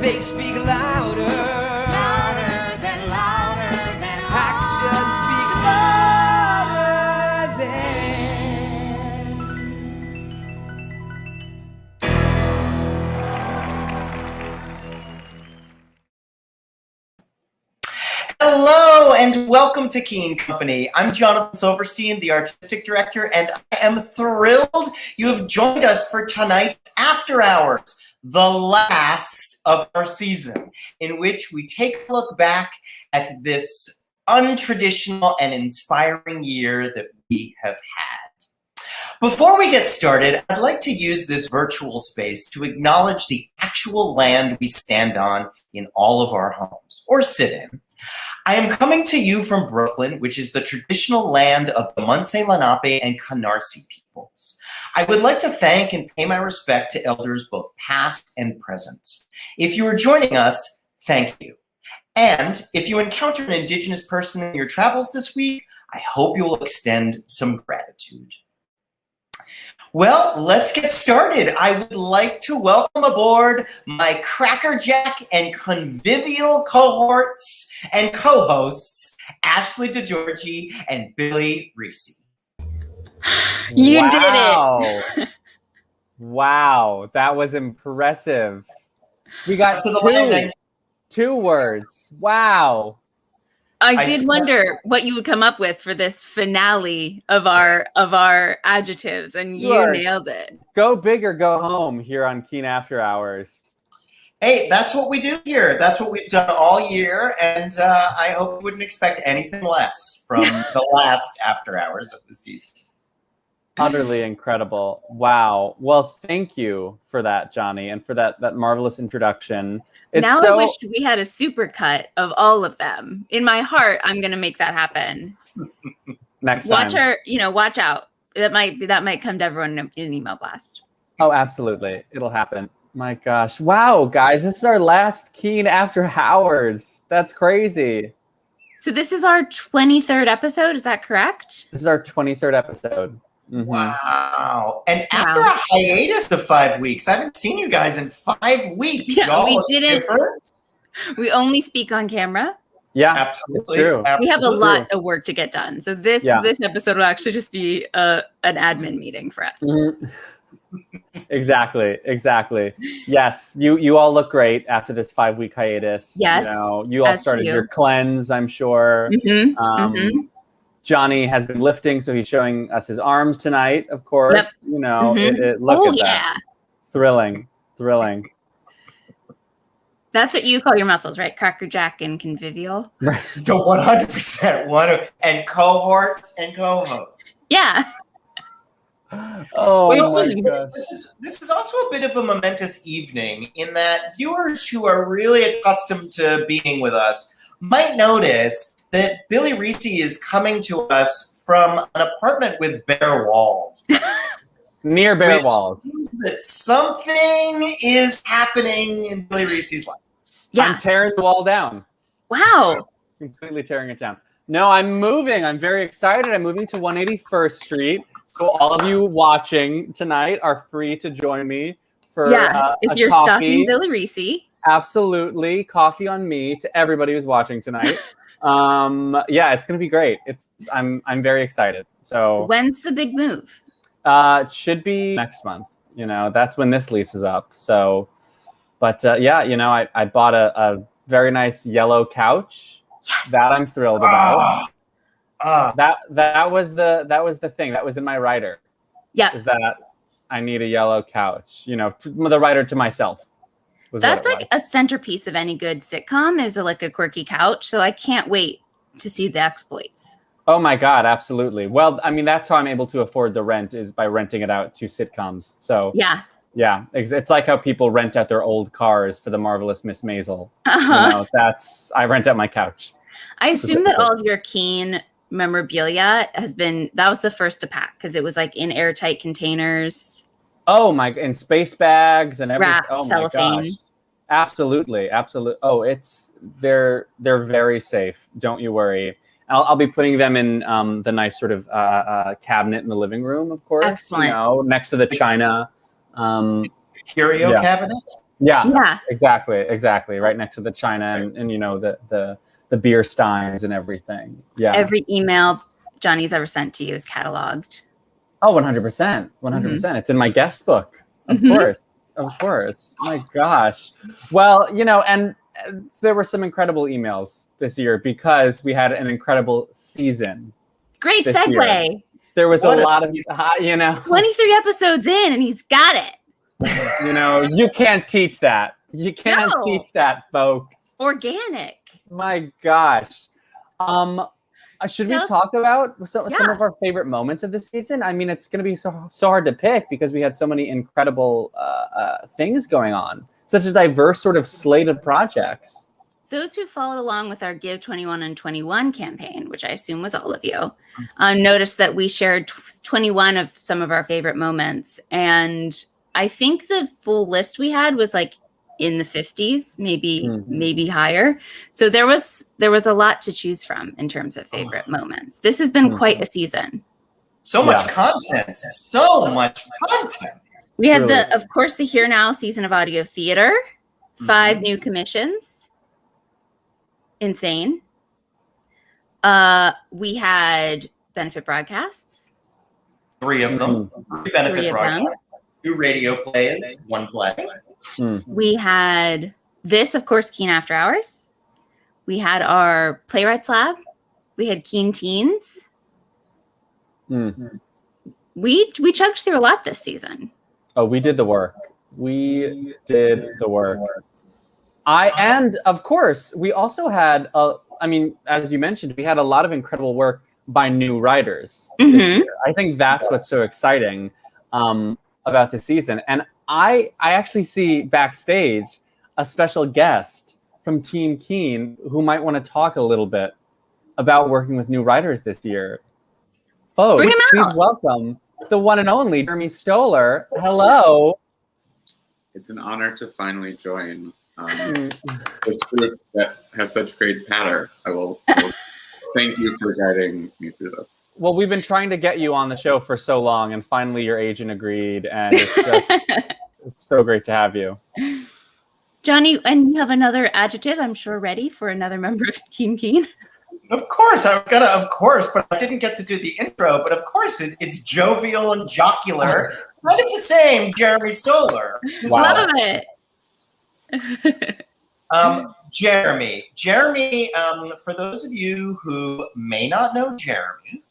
They speak louder, louder than actions speak louder than. Hello and welcome to Keen Company. I'm Jonathan Silverstein, the artistic director, and I am thrilled you have joined us for tonight's After Hours, the last of our season, in which we take a look back at this untraditional and inspiring year that we have had. Before we get started, I'd like to use this virtual space to acknowledge the actual land we stand on in all of our homes, or sit in. I am coming to you from Brooklyn, which is the traditional land of the Munsee Lenape and Canarsie peoples. I would like to thank and pay my respect to elders both past and present. If you are joining us, thank you. And if you encounter an Indigenous person in your travels this week, I hope you will extend some gratitude. Well, let's get started. I would like to welcome aboard my crackerjack and convivial cohorts and co-hosts, Ashley DeGiorgi and Billy Reese. You did it. Wow, that was impressive. We got to the landing. Two words. Wow. I did wonder what you would come up with for this finale of our adjectives, and you nailed it. Go big or go home here on Keen After Hours. Hey, that's what we do here. That's what we've done all year, and I hope you wouldn't expect anything less from the last After Hours of the season. Utterly incredible. Wow. Well, thank you for that, Johnny, and for that marvelous introduction. I wish we had a supercut of all of them. In my heart, I'm going to make that happen. Next time. Watch out. That might come to everyone in an email blast. Oh, absolutely. It'll happen. My gosh. Wow, guys, this is our last Keen After Hours. That's crazy. So this is our 23rd episode. Is that correct? This is our 23rd episode. Mm-hmm. Wow. And after a hiatus of 5 weeks, I haven't seen you guys in 5 weeks. Yeah, we didn't. We only speak on camera. Yeah, absolutely. It's true. We have a lot of work to get done. So this episode will actually just be an admin meeting for us. Mm-hmm. Exactly. Yes, you all look great after this 5-week hiatus. Yes. You all started your cleanse, I'm sure. Mm-hmm. Johnny has been lifting, so he's showing us his arms tonight, of course. Yep. Look at that. Thrilling. That's what you call your muscles, right? Crackerjack and convivial. Right. The 100%. And cohorts and co-hosts. Yeah. Oh, my gosh. This is also a bit of a momentous evening in that viewers who are really accustomed to being with us might notice that Billy Reese is coming to us from an apartment with bare walls. Near bare walls. That something is happening in Billy Reese's life. Yeah. I'm tearing the wall down. Wow. Completely tearing it down. No, I'm moving. I'm very excited. I'm moving to 181st Street. So all of you watching tonight are free to join me for if you're coffee. stalking Billy Reese. Absolutely. Coffee on me to everybody who's watching tonight. It's going to be great. I'm very excited. So when's the big move? It should be next month. That's when this lease is up. So, but I bought a very nice yellow couch. Yes. That I'm thrilled about. That was the thing that was in my writer. Yeah. Is that I need a yellow couch, the writer to myself. That's like a centerpiece of any good sitcom is a quirky couch. So I can't wait to see the exploits. Oh my God, absolutely. Well, I mean, that's how I'm able to afford the rent is by renting it out to sitcoms. So yeah, it's like how people rent out their old cars for The Marvelous Miss Maisel. I rent out my couch. I assume that all of your Keen memorabilia that was the first to pack because it was in airtight containers. Oh my! And space bags and everything. Wrapped, cellophane. My gosh. Absolutely. Oh, they're very safe. Don't you worry. I'll be putting them in the nice sort of cabinet in the living room, of course. Excellent. Next to the china. Curio cabinet. Yeah. Exactly. Right next to the china and you know the beer steins and everything. Yeah. Every email Johnny's ever sent to you is cataloged. Oh, 100%. 100%. It's in my guest book. Of course. My gosh. Well, you know, and there were some incredible emails this year because we had an incredible season. Great segue. Year. There was a lot of, you know. 23 episodes in and he's got it. You know, you can't teach that. You can't teach that, folks. Organic. My gosh. Should we talk about some of our favorite moments of this season? I mean, it's going to be so hard to pick because we had so many incredible things going on. Such a diverse sort of slate of projects. Those who followed along with our Give 21 and 21 campaign, which I assume was all of you, noticed that we shared 21 of some of our favorite moments. And I think the full list we had was like in the 50s, maybe higher. So there was a lot to choose from in terms of favorite moments. This has been quite a season. So much content. So much content. We had of course, the Here Now season of audio theater, 5 new commissions. Insane. We had benefit broadcasts. 3 of them. 3 benefit broadcasts. 2 radio plays, 1 play. We had this, of course, Keen After Hours. We had our Playwrights Lab. We had Keen Teens. We chugged through a lot this season. Oh, we did the work. And of course, we also had, I mean, as you mentioned, we had a lot of incredible work by new writers this year. I think that's what's so exciting about this season. And I actually see backstage a special guest from Team Keen who might want to talk a little bit about working with new writers this year. Folks, please welcome the one and only Jeremy Stoller. Hello. It's an honor to finally join this group that has such great patter. I will thank you for guiding me through this. Well, we've been trying to get you on the show for so long, and finally your agent agreed, and it's so great to have you. Johnny, and you have another adjective, I'm sure, ready for another member of Team Keen? Of course, but I didn't get to do the intro, but of course, it's jovial and jocular. Kind of the same, Jeremy Stoller. Wow. Love it. Jeremy, for those of you who may not know Jeremy,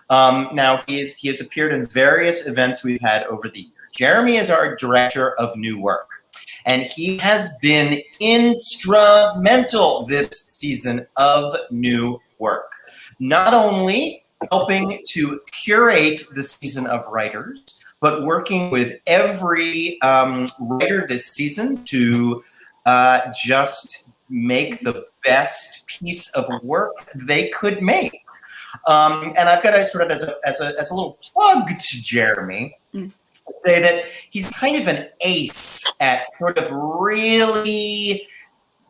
now he has appeared in various events we've had over the year. Jeremy is our director of new work, and he has been instrumental this season of new work. Not only helping to curate the season of writers, but working with every writer this season to just make the best piece of work they could make. And I've got to sort of, as a little plug to Jeremy, say that he's kind of an ace at sort of really,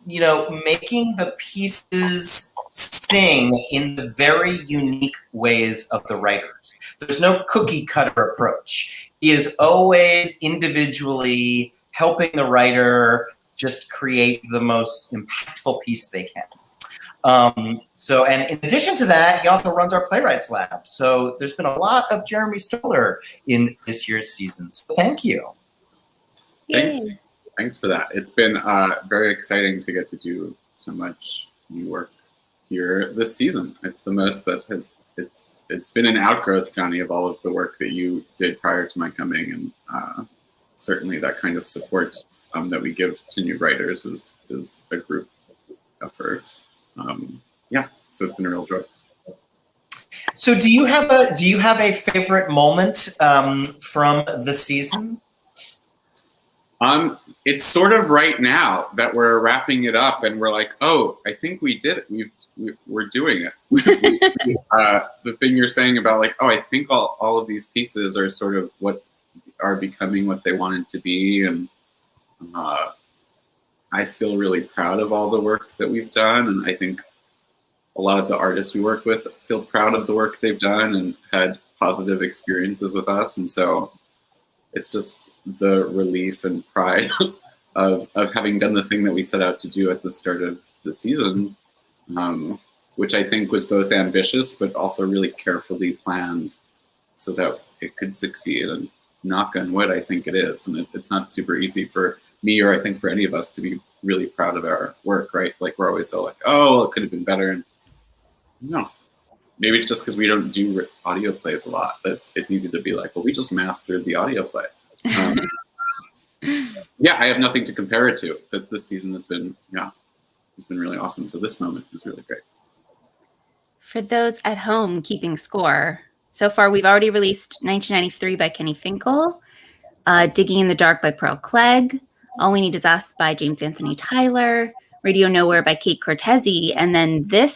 making the pieces sing in the very unique ways of the writers. There's no cookie cutter approach. He is always individually helping the writer just create the most impactful piece they can. And in addition to that, he also runs our Playwrights Lab. So there's been a lot of Jeremy Stoller in this year's season. So thank you. Thanks for that. It's been very exciting to get to do so much new work here this season. It's the most that it's been an outgrowth, Johnny, of all of the work that you did prior to my coming, and certainly that kind of support that we give to new writers is a group effort. So it's been a real joy. So do you have a favorite moment from the season? It's sort of right now that we're wrapping it up and we're like, oh, I think we did it. We're doing it. The thing you're saying about like, oh, I think all of these pieces are sort of what are becoming what they wanted to be. And I feel really proud of all the work that we've done. And I think a lot of the artists we work with feel proud of the work they've done and had positive experiences with us. And so it's just the relief and pride of having done the thing that we set out to do at the start of the season, which I think was both ambitious but also really carefully planned so that it could succeed. And knock on wood, I think it is. And it's not super easy for me, or I think for any of us, to be really proud of our work, right? Like, we're always so like, oh, it could have been better. And no, maybe it's just because we don't do audio plays a lot. It's easy to be like, well, we just mastered the audio play. Yeah, I have nothing to compare it to. But this season has been, it's been really awesome. So this moment is really great. For those at home keeping score, so far we've already released 1993 by Kenny Finkel, Digging in the Dark by Pearl Clegg, All We Need Is Us by James Anthony Tyler, Radio Nowhere by Kate Cortese, and then by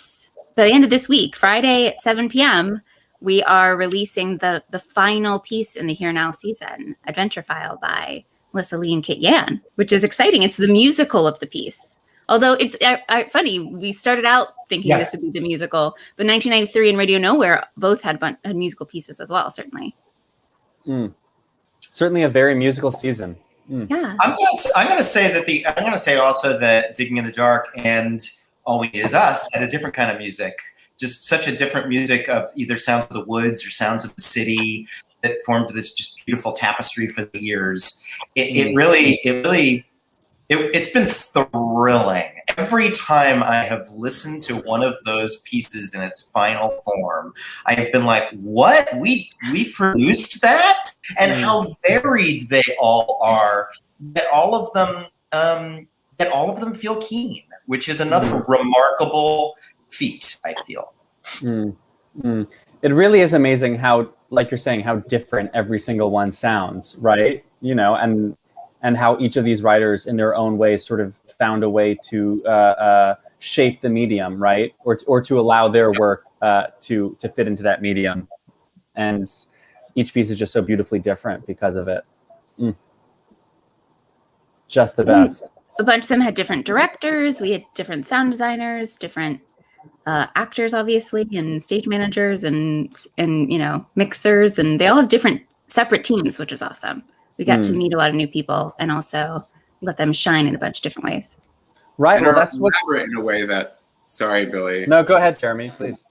the end of this week, Friday at 7 p.m., we are releasing the final piece in the Here Now season, Adventure File by Melissa Lee and Kit Yan, which is exciting. It's the musical of the piece. Although it's funny, we started out thinking this would be the musical, but 1993 and Radio Nowhere both had musical pieces as well, certainly. Certainly a very musical season. Yeah. I'm gonna say also that Digging in the Dark and All We Need Is Us had a different kind of music. Just such a different music of either sounds of the woods or sounds of the city that formed this just beautiful tapestry for the ears. It's been thrilling. Every time I have listened to one of those pieces in its final form, I have been like, what? We produced that? And how varied they all are. That all of them feel keen, which is another remarkable feat, I feel. It really is amazing how, like you're saying, how different every single one sounds, right? And how each of these writers in their own way sort of found a way to shape the medium, right? Or to allow their work to fit into that medium. And each piece is just so beautifully different because of it. Just the best. A bunch of them had different directors. We had different sound designers, different actors, obviously, and stage managers and mixers. And they all have different separate teams, which is awesome. We got to meet a lot of new people and also let them shine in a bunch of different ways. Right. Well, that's what's in a way that. Sorry, Billy. No, go ahead, Jeremy, please.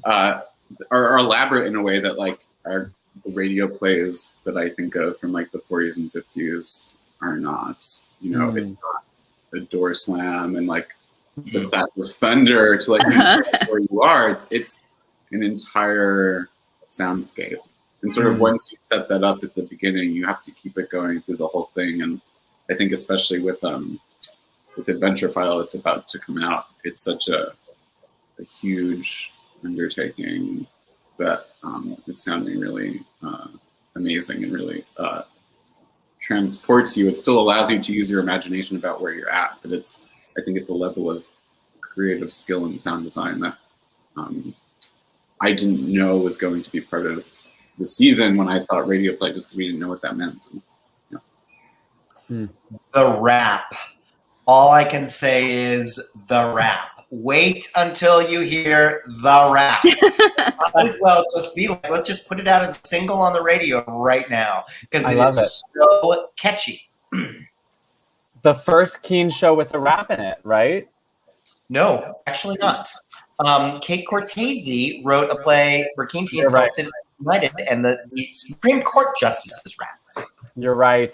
Are elaborate in a way that the radio plays that I think of from the 40s and 50s are not. It's not a door slam and the clap of thunder to where you are. It's an entire soundscape. And sort of once you set that up at the beginning, you have to keep it going through the whole thing. And I think especially with Adventure File, it's about to come out. It's such a huge undertaking that is sounding really amazing and really transports you. It still allows you to use your imagination about where you're at, but I think it's a level of creative skill and sound design that I didn't know was going to be part of the season when I thought radio play, just because we didn't know what that meant. The rap. All I can say is the rap. Wait until you hear the rap. Might as well just be let's just put it out as a single on the radio right now because it is so catchy. The first Keen show with a rap in it, right? No, actually not. Kate Cortese wrote a play for Keen Team called Citizens United, and the Supreme Court justices rapped. You're right.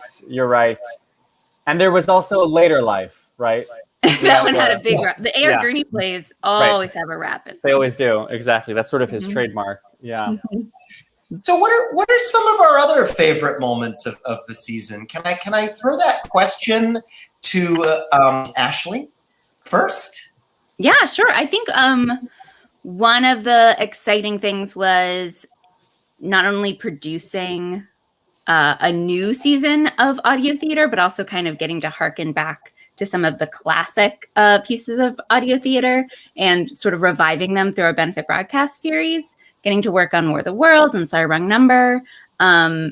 And there was also a Later Life, right? That one had a big rap. The A.R. Gurney plays always have a rap in them. They always do, exactly. That's sort of his trademark. Yeah. So what are some of our other favorite moments of the season? Can I throw that question to Ashley first? Yeah, sure. I think one of the exciting things was not only producing a new season of audio theater, but also kind of getting to harken back to some of the classic pieces of audio theater and sort of reviving them through our benefit broadcast series, getting to work on War of the Worlds and Sorry Wrong Number,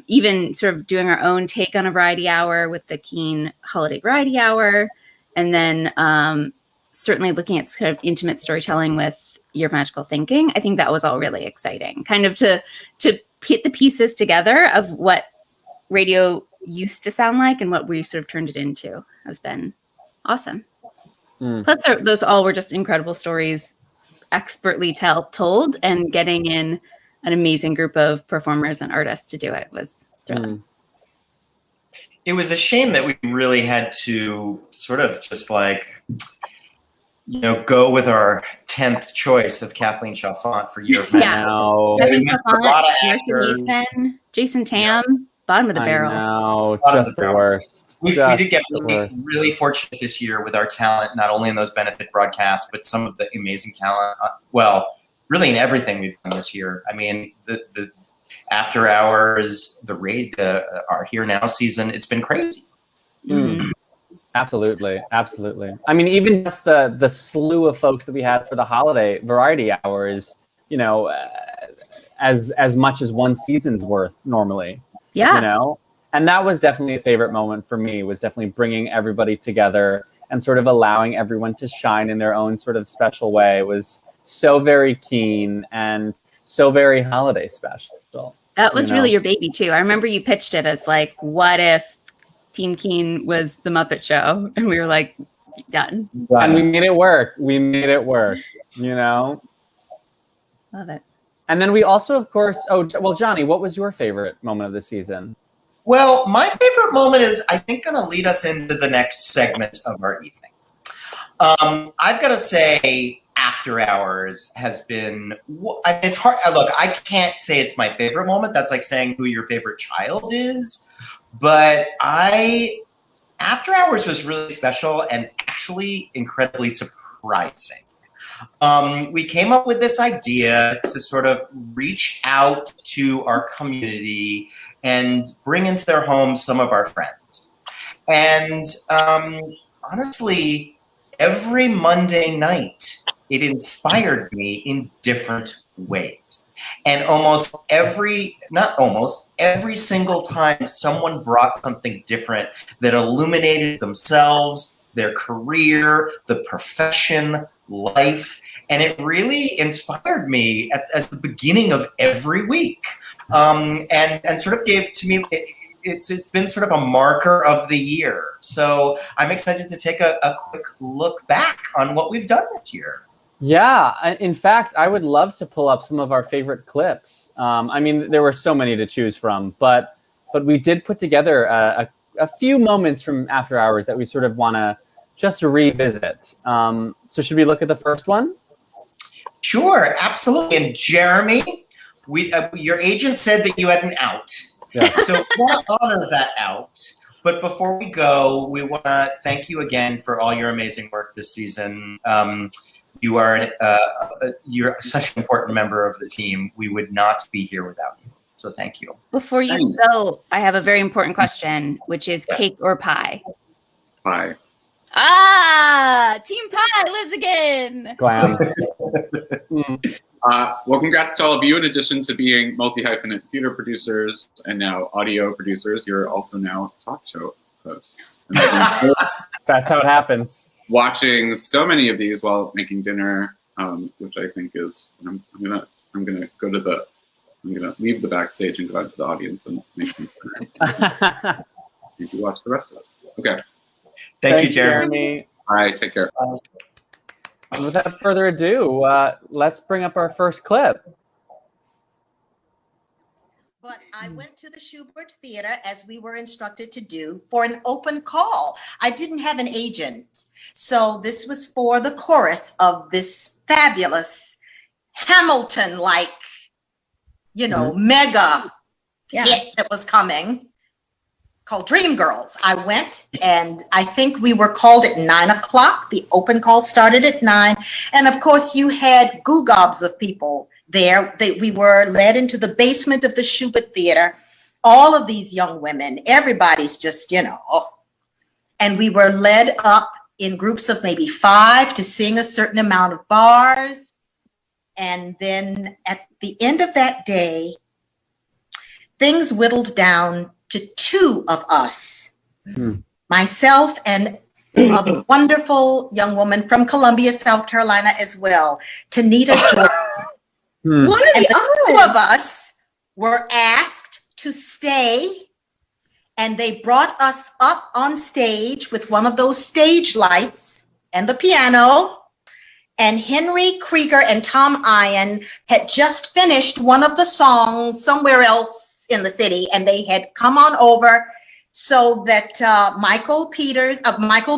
even sort of doing our own take on a variety hour with the Keen Holiday Variety Hour, and then certainly looking at kind of intimate storytelling with Your Magical Thinking. I think that was all really exciting, kind of to put the pieces together of what radio used to sound like and what we sort of turned it into has been awesome. Plus, those all were just incredible stories, expertly told, and getting in an amazing group of performers and artists to do it was thrilling. It was a shame that we really had to sort of just like, go with our 10th choice of Kathleen Chalfant for Year of Magic. Kathleen Chalfant, Jason Tam, bottom of the barrel. No, just the worst. We did get really fortunate this year with our talent, not only in those benefit broadcasts, but some of the amazing talent. Really in everything we've done this year. I mean, the After Hours, our Here Now season, it's been crazy. Absolutely. I mean, even just the slew of folks that we had for the holiday variety hours, as much as one season's worth normally. Yeah. And that was definitely a favorite moment for me, was definitely bringing everybody together and sort of allowing everyone to shine in their own sort of special way. It was so very keen and so very holiday special. That was really your baby too. I remember you pitched it as like, what if Team Keen was the Muppet Show? And we were like, done. And we made it work. Love it. And then we also, of course, Johnny, what was your favorite moment of the season? Well, my favorite moment is, I think, going to lead us into the next segment of our evening. I've got to say, After Hours has been, it's hard. Look, I can't say it's my favorite moment. That's like saying who your favorite child is. But After Hours was really special and actually incredibly surprising. We came up with this idea to sort of reach out to our community and bring into their homes some of our friends. And honestly, every Monday night, it inspired me in different ways. And every single time someone brought something different that illuminated themselves, their career, the profession, life, and it really inspired me as the beginning of every week, and sort of gave to me. It's been sort of a marker of the year. So I'm excited to take a quick look back on what we've done this year. Yeah, in fact, I would love to pull up some of our favorite clips. I mean, there were so many to choose from, but we did put together a few moments from After Hours that we sort of want to just revisit. So should we look at the first one? Sure, absolutely. And Jeremy, your agent said that you had an out. Yeah. So we want to honor that out. But before we go, we want to thank you again for all your amazing work this season. You're such an important member of the team. We would not be here without you. So thank you. Before you go, I have a very important question, which is cake or pie? Pie. Team Pie lives again. Glam. Well, congrats to all of you. In addition to being multi-hyphenate theater producers and now audio producers, you're also now talk show hosts. That's how it happens. Watching so many of these while making dinner, which I think is, I'm gonna leave the backstage and go out to the audience and make some dinner. You can watch the rest of us. Okay. Thank you, Jeremy. All right, take care. And without further ado, let's bring up our first clip. But I went to the Shubert Theater, as we were instructed to do, for an open call. I didn't have an agent. So this was for the chorus of this fabulous Hamilton-like, mega hit that was coming, called Dreamgirls. I went, and I think we were called at 9:00. The open call started at 9. And of course, you had gobs of people there. We were led into the basement of the Shubert Theater. All of these young women, everybody's just, and we were led up in groups of maybe 5 to sing a certain amount of bars. And then at the end of that day, things whittled down to 2 of us, myself and a wonderful young woman from Columbia, South Carolina as well, Tanita Jordan. What are and the odds? 2 of us were asked to stay and they brought us up on stage with one of those stage lights and the piano. And Henry Krieger and Tom Ian had just finished one of the songs somewhere else in the city, and they had come on over so that Michael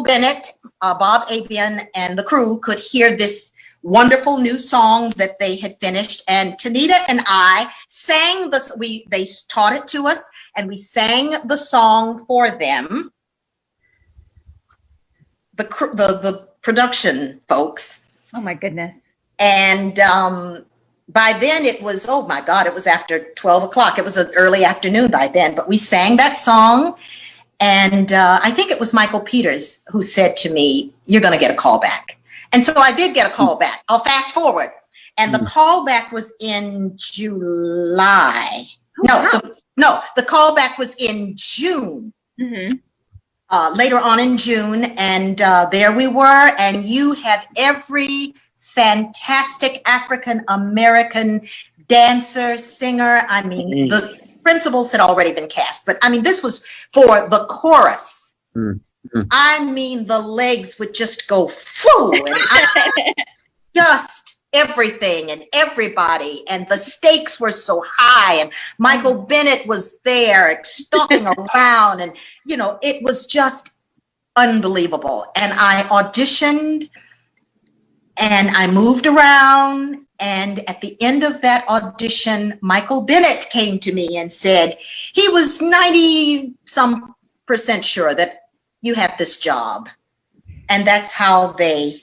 Bennett, Bob Avian, and the crew could hear this wonderful new song that they had finished. And Tanita and I sang this. They taught it to us, and we sang the song for them. The production folks. Oh my goodness. And by then it was, oh my God, it was after 12 o'clock. It was an early afternoon by then, but we sang that song. And I think it was Michael Peters who said to me, "You're going to get a call back." And so I did get a call back. I'll fast forward. And the call back was in July. The call back was in June. Later on in June. And there we were. And you have every fantastic African-American dancer, singer. I mean, the principals had already been cast. But I mean, this was for the chorus. I mean, the legs would just go foo. And just everything and everybody. And the stakes were so high. And Michael Bennett was there stalking around. And, you know, it was just unbelievable. And I auditioned and I moved around. And at the end of that audition, Michael Bennett came to me and said he was 90-some% sure that you have this job. And that's how they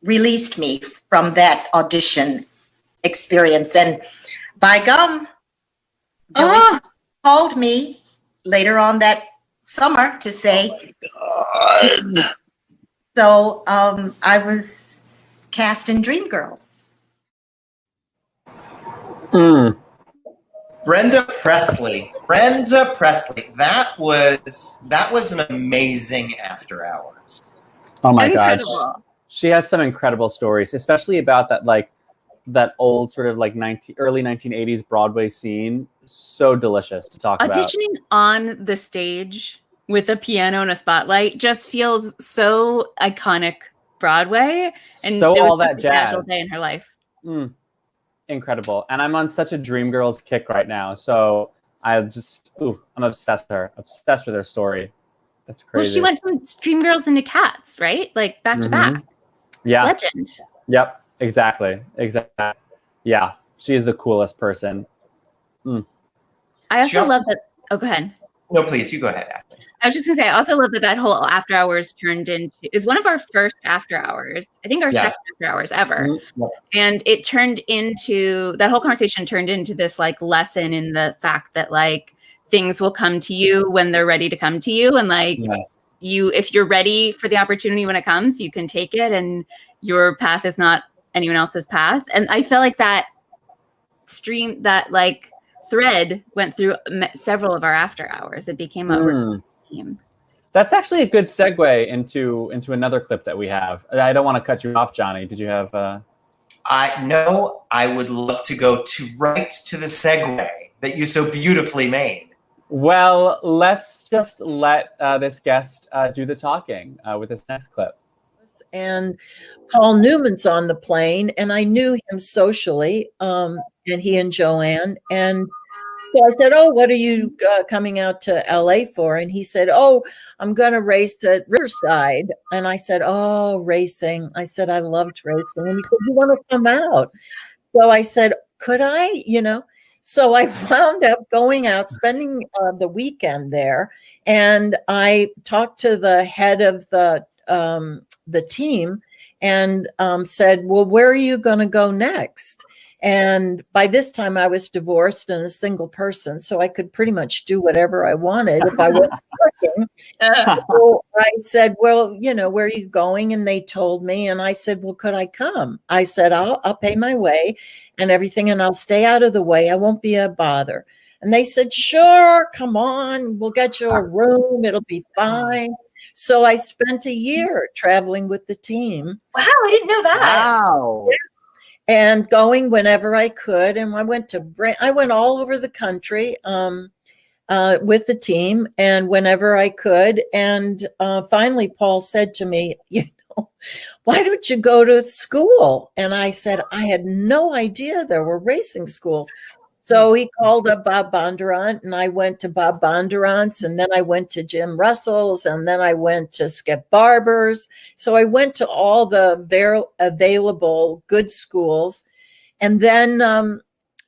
released me from that audition experience. And by gum, Joey called me later on that summer to say, so I was cast in Dreamgirls. Brenda Presley. That was an amazing After Hours. Oh my Incredible. gosh. She has some incredible stories, especially about that old sort of like early 1980s Broadway scene. So delicious to talk about. Auditioning on the stage with a piano and a spotlight just feels so iconic Broadway. And so it was all that just a casual jazz. day in her life. Incredible. And I'm on such a Dreamgirls kick right now. So I'm obsessed with her. Obsessed with her story. That's crazy. Well, she went from Dreamgirls into Cats, right? Like back to back. Yeah. Legend. Yep. Exactly. Yeah. She is the coolest person. I also love that. Oh, go ahead. No, please, you go ahead, Ashley. I was just gonna say, I also love that whole After Hours is one of our first After Hours. I think our second After Hours ever. And it that whole conversation turned into this like lesson in the fact that like things will come to you when they're ready to come to you. And like if you're ready for the opportunity when it comes, you can take it, and your path is not anyone else's path. And I feel like that thread went through several of our After Hours. It became a theme. That's actually a good segue into another clip that we have. I don't want to cut you off, Johnny. Did you have? I would love to go right to the segue that you so beautifully made. Well, let's just let this guest do the talking with this next clip. And Paul Newman's on the plane, and I knew him socially, and he and Joanne. And so I said, "Oh, what are you coming out to LA for?" And he said, "Oh, I'm going to race at Riverside." And I said, "Oh, racing." I said, "I loved racing." And he said, "You want to come out?" So I said, "Could I?" So I wound up going out, spending the weekend there. And I talked to the head of the team and said, "Well, where are you going to go next?" And by this time I was divorced and a single person, so I could pretty much do whatever I wanted if I wasn't working. So I said, "Well, where are you going?" And they told me, and I said, "Well, could I come?" I said, I'll pay my way and everything, and I'll stay out of the way. I won't be a bother. And they said, "Sure, come on, we'll get you a room. It'll be fine." So I spent a year traveling with the team. Wow, I didn't know that. Wow. And going whenever I could. And I went all over the country. with the team and whenever I could. And finally, Paul said to me, why don't you go to school? And I said, I had no idea there were racing schools. So he called up Bob Bondurant, and I went to Bob Bondurant's, and then I went to Jim Russell's, and then I went to Skip Barber's. So I went to all the available good schools. And then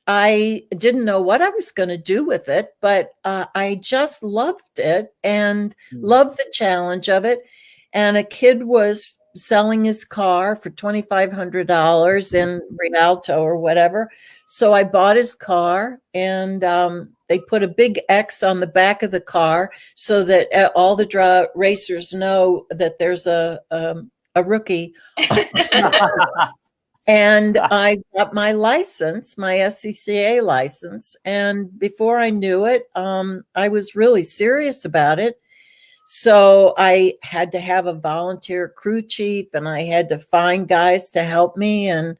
I didn't know what I was going to do with it, but I just loved it and loved the challenge of it. And a kid was selling his car for $2,500 in Rialto or whatever. So I bought his car, and they put a big X on the back of the car so that all the racers know that there's a rookie. And I got my license, my SCCA license. And before I knew it, I was really serious about it. So I had to have a volunteer crew chief, and I had to find guys to help me and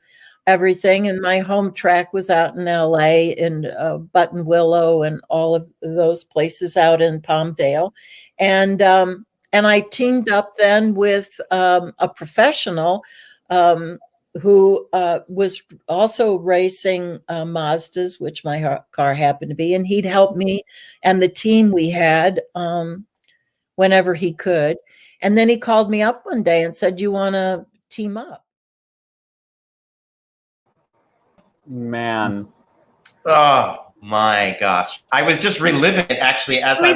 everything. And my home track was out in LA, in Button Willow and all of those places out in Palmdale. And I teamed up then with a professional who was also racing Mazdas, which my car happened to be, and he'd help me and the team we had whenever he could. And then he called me up one day and said, you want to team up? Man. Oh my gosh. I was just reliving it actually as I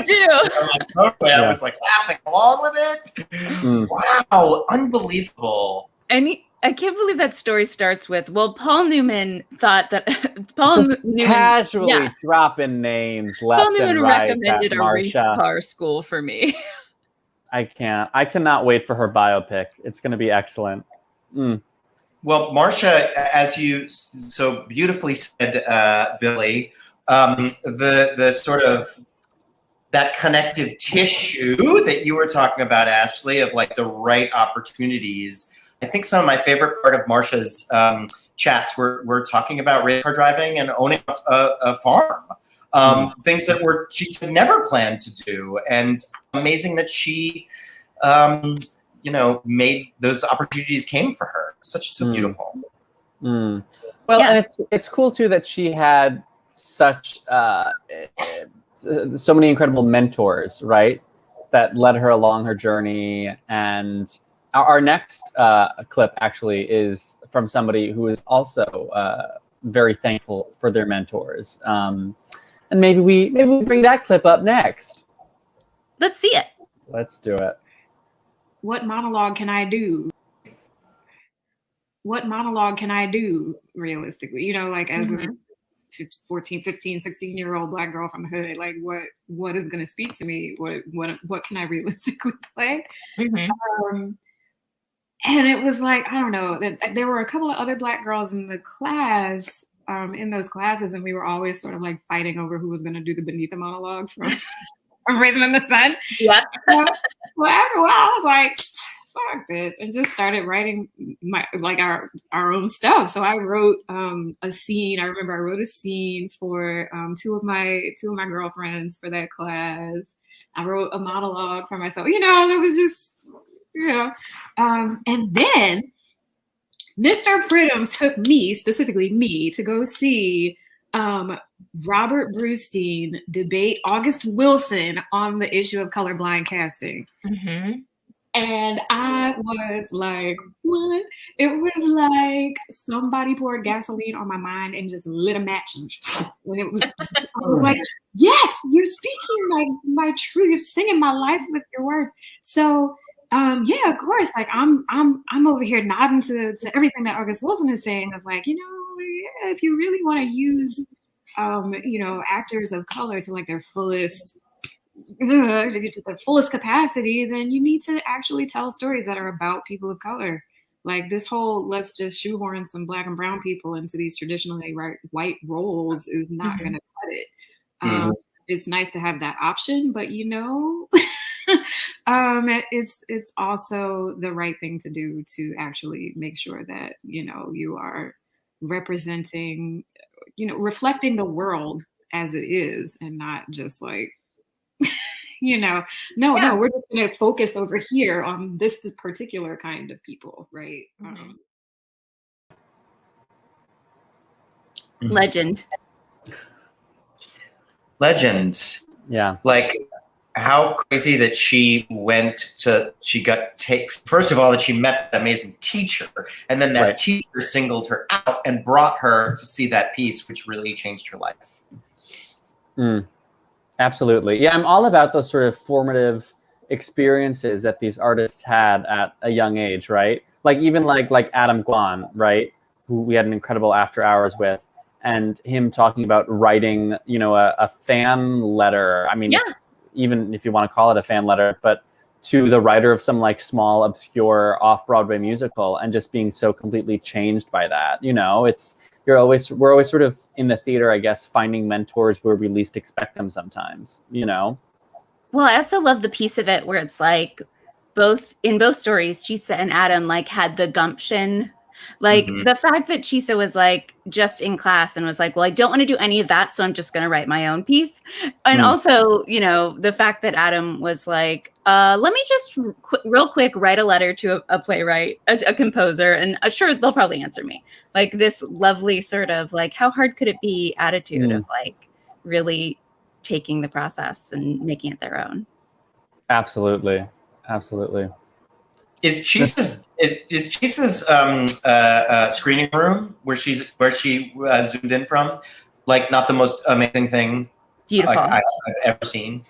was like laughing along with it. Wow, unbelievable. And I can't believe that story starts with, well, Paul Newman thought that Newman casually dropping names left Paul Newman and right. recommended a race car school for me. I cannot wait for her biopic. It's going to be excellent. Well, Marcia, as you so beautifully said, Billy, the sort of that connective tissue that you were talking about, Ashley, of like the right opportunities. I think some of my favorite part of Marcia's chats were talking about race car driving and owning a farm. Things that she had never planned to do, and amazing that she, made those opportunities came for her. So beautiful. Well, and it's cool too that she had such so many incredible mentors, right? That led her along her journey. And our next clip actually is from somebody who is also very thankful for their mentors. And maybe we bring that clip up next. Let's see it. Let's do it. What monologue can I do? What monologue can I do realistically? Like as a 14, 15, 16-year-old Black girl from the hood, like what is going to speak to me? What can I realistically play? And it was like, I don't know, there were a couple of other Black girls in the class, in those classes, and we were always sort of like fighting over who was going to do the Benita monologue from Raisin in the Sun. Yeah. Well, after a while, I was like, fuck this, and just started writing our own stuff. So I wrote a scene. I remember I wrote a scene for two of my girlfriends for that class. I wrote a monologue for myself. It was just, and then Mr. Pridham took specifically me, to go see Robert Brustein debate August Wilson on the issue of colorblind casting. And I was like, what? It was like somebody poured gasoline on my mind and just lit a match. And it was, I was like, yes, you're speaking my truth. You're singing my life with your words. So, yeah, of course, like I'm over here nodding to everything that August Wilson is saying of like, if you really want to use, actors of color to like their fullest, to get to their fullest capacity, then you need to actually tell stories that are about people of color. Like this whole let's just shoehorn some Black and brown people into these traditionally white roles is not going to cut it. It's nice to have that option, but it's also the right thing to do to actually make sure that you are representing, reflecting the world as it is, and not just like No, we're just going to focus over here on this particular kind of people, right? Legend. Yeah. Like, how crazy that she first of all, that she met that amazing teacher, and then that teacher singled her out and brought her to see that piece, which really changed her life. Absolutely. Yeah, I'm all about those sort of formative experiences that these artists had at a young age, right? Like even like Adam Guan, right? Who we had an incredible after hours with, and him talking about writing, a fan letter. I mean, even if you want to call it a fan letter, but to the writer of some like small, obscure off-Broadway musical, and just being so completely changed by that. We're always sort of in the theater, I guess, finding mentors where we least expect them sometimes, Well, I also love the piece of it where it's like in both stories, Chisa and Adam like had the gumption. Like the fact that Chisa was like just in class and was like, well, I don't want to do any of that, so I'm just going to write my own piece. And also, the fact that Adam was like, let me just real quick write a letter to a playwright, a composer, and sure, they'll probably answer me. Like this lovely sort of like, how hard could it be attitude of like really taking the process and making it their own. Absolutely. Is Chisa's screening room where she zoomed in from, like, not the most amazing thing beautiful I've ever seen?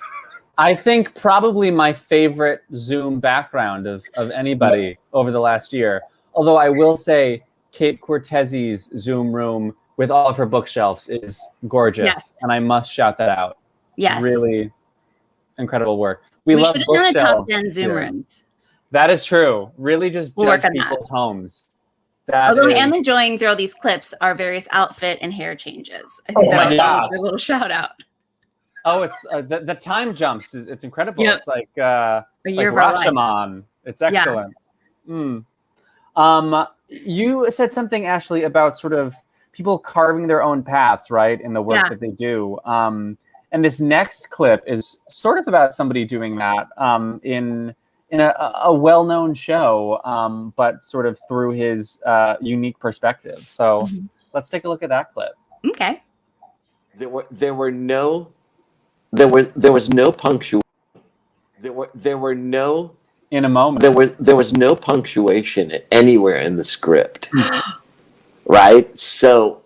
I think probably my favorite Zoom background of anybody over the last year. Although I will say Kate Cortesi's Zoom room with all of her bookshelves is gorgeous, and I must shout that out. Yes, really incredible work. We should love have done a top 10 Zoom here. rooms. That is true. Really just judge people's homes. Although I am enjoying through all these clips our various outfit and hair changes. I think that was a little shout out. Oh, it's the time jumps. It's incredible. Yep. It's like Rashomon. It's excellent. Yeah. You said something, Ashley, about sort of people carving their own paths, right, in the work that they do. And this next clip is sort of about somebody doing that in a well-known show, but sort of through his unique perspective. So let's take a look at that clip. Okay. There was no punctuation. There were no in a moment. There was no punctuation anywhere in the script. Right? So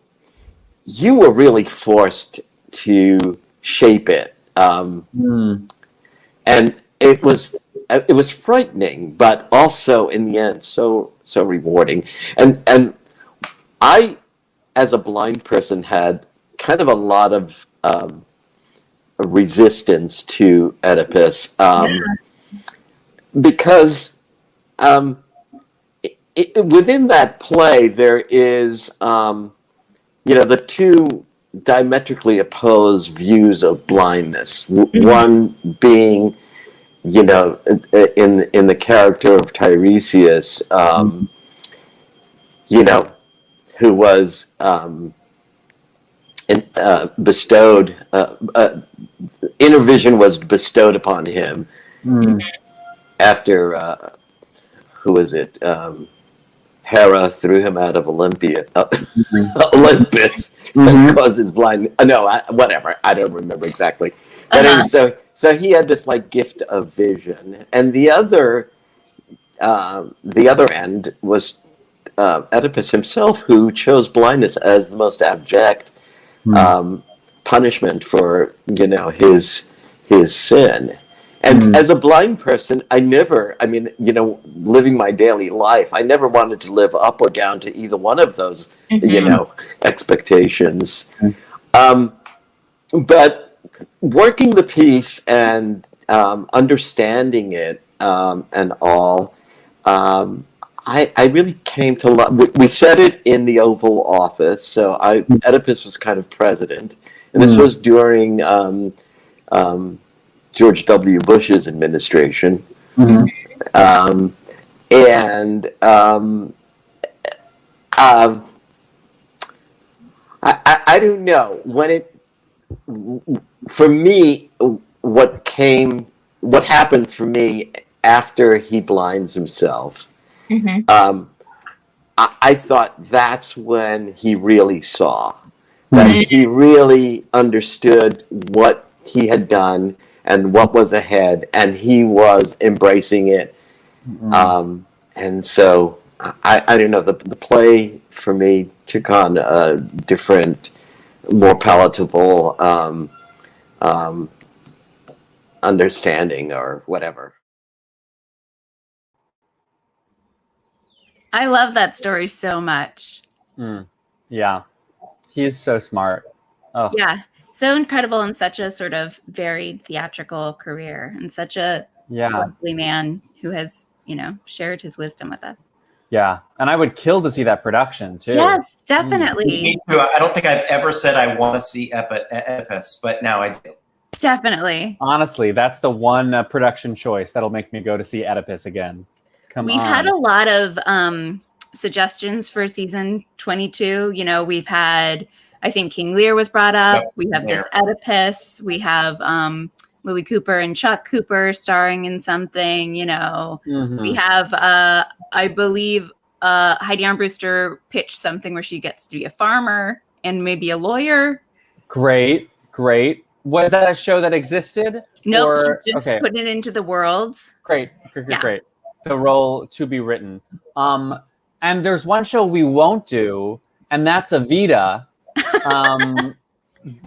you were really forced to shape it. And it was frightening, but also in the end so rewarding. And I, as a blind person, had kind of a lot of resistance to Oedipus because within that play there is the two diametrically opposed views of blindness. One being, in the character of Tiresias, who was bestowed, inner vision was bestowed upon him after, who was it? Hera threw him out of Olympus and caused his blind. Whatever. I don't remember exactly. But anyway, so he had this like gift of vision, and the other end was Oedipus himself, who chose blindness as the most abject punishment for his sin. And as a blind person, living my daily life, I never wanted to live up or down to either one of those, expectations. But working the piece and understanding it and all, I really came to love. We said it in the Oval Office, so Oedipus was kind of president, and this was during George W. Bush's administration. I don't know, for me, what came what happened for me after he blinds himself, I thought that's when he really saw. That he really understood what he had done and what was ahead, and he was embracing it. And so, I don't know, the play for me took on a different, more palatable understanding or whatever. I love that story so much. Yeah. He is so smart. Oh. Yeah. So incredible, and such a sort of varied theatrical career, and such a lovely man who has, shared his wisdom with us. Yeah. And I would kill to see that production too. Yes, definitely. Me too. I don't think I've ever said I want to see Oedipus, but now I do. Definitely. Honestly, that's the one production choice that'll make me go to see Oedipus again. We've had a lot of suggestions for season 22. We've had, I think King Lear was brought up. We have this Oedipus. We have Lily Cooper and Chuck Cooper starring in something. We have, I believe, Heidi Armbruster pitched something where she gets to be a farmer and maybe a lawyer. Great. Was that a show that existed? Nope, she's just putting it into the world. Great. The role to be written. And there's one show we won't do, and that's Evita.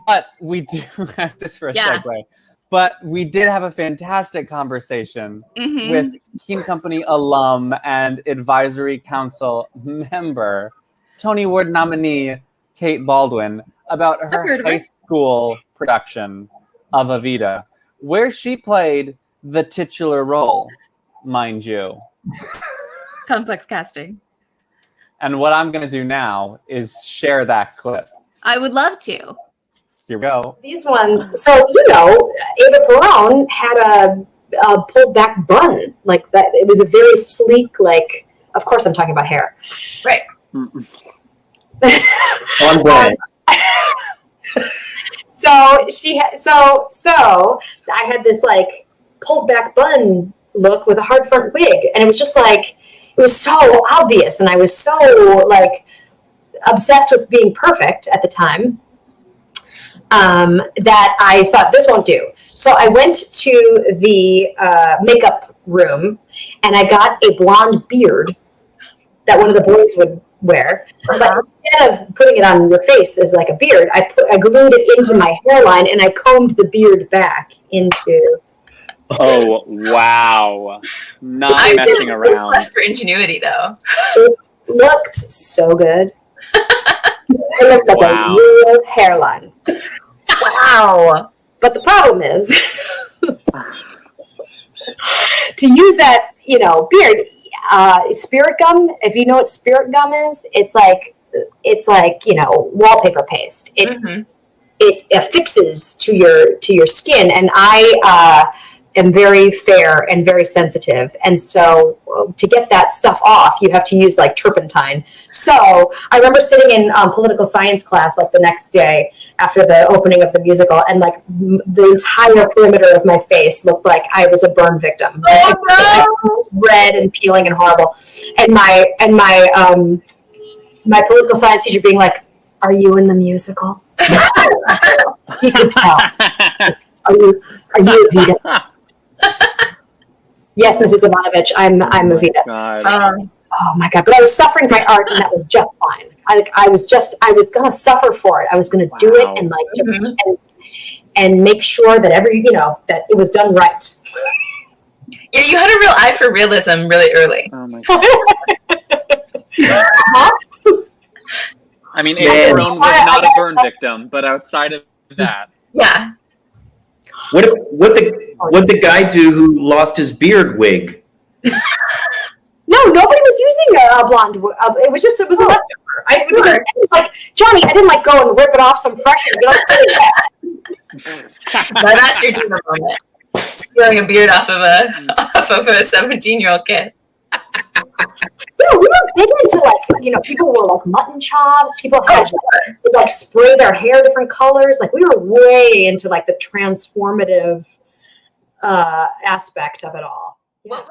But we do have this for a segue. But we did have a fantastic conversation with Keen Company alum and advisory council member, Tony Award nominee Kate Baldwin, about her high school production of Evita, where she played the titular role, mind you. Complex casting. And what I'm going to do now is share that clip. I would love to. Here we go. These ones, so, Ava Perón had a pulled back bun like that. It was a very sleek, of course I'm talking about hair. Right. On brand. So I had this pulled back bun look with a hard front wig, and it was just it was so obvious, and I was so obsessed with being perfect at the time that I thought this won't do. So I went to the makeup room and I got a blonde beard that one of the boys would wear, but instead of putting it on your face as a beard, I glued it into my hairline and I combed the beard back into. Oh wow! Not messing around. Plus for ingenuity, though. It looked so good. It looked like a real hairline. Wow! But the problem is, to use that, beard. Spirit gum, if you know what spirit gum is, it's like wallpaper paste. It affixes to your skin, and I am very fair and very sensitive, and so to get that stuff off, you have to use turpentine. So I remember sitting in political science class the next day after the opening of the musical, and the entire perimeter of my face looked like I was a burn victim. Red and peeling and horrible. And my political science teacher being like, "Are you in the musical?" He could tell. Are you Evita? Yes, Mrs. Ivanovich, I'm Evita. Oh my God! But I was suffering my art, and that was just fine. I was gonna suffer for it. I was gonna do it and and make sure that that it was done right. Yeah, you had a real eye for realism really early. Oh my God. I mean, Ava Perón was not a burn victim, but outside of that, yeah. What the guy do who lost his beard wig? No, nobody was using a blonde. It was a leftover. I didn't Johnny. I didn't go and rip it off some fresh. But that's your dinner moment. Stealing a beard off of a 17-year-old kid. We were big into people wore mutton chops. People had would spray their hair different colors. We were way into the transformative aspect of it all. Well,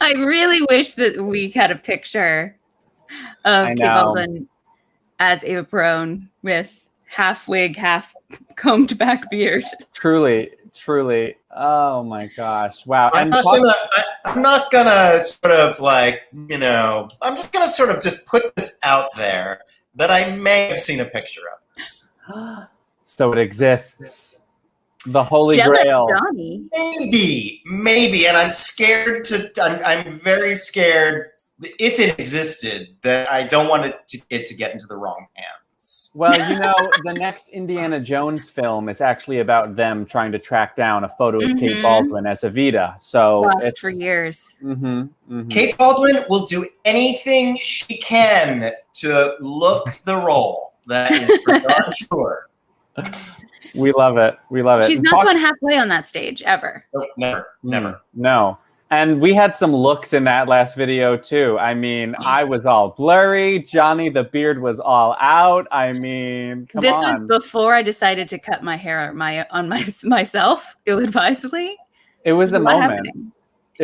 I really wish that we had a picture of Kate Baldwin as Eva Perón with half wig, half combed back beard. Truly. Oh my gosh! Wow. I'm not gonna sort of like, I'm just gonna sort of just put this out there that I may have seen a picture of this. So it exists. The Holy Jealous Grail. Johnny. Maybe, and I'm scared I'm very scared if it existed that I don't want it to get into the wrong hands. Well, the next Indiana Jones film is actually about them trying to track down a photo of Kate Baldwin as Evita. So it's for years. Kate Baldwin will do anything she can to look the role. That is for darn sure. We love it. She's not going halfway on that stage ever. Nope, never. No. And we had some looks in that last video too. I mean, I was all blurry. Johnny, the beard was all out. I mean, come on. This was before I decided to cut my hair myself, ill-advisedly. It was a moment.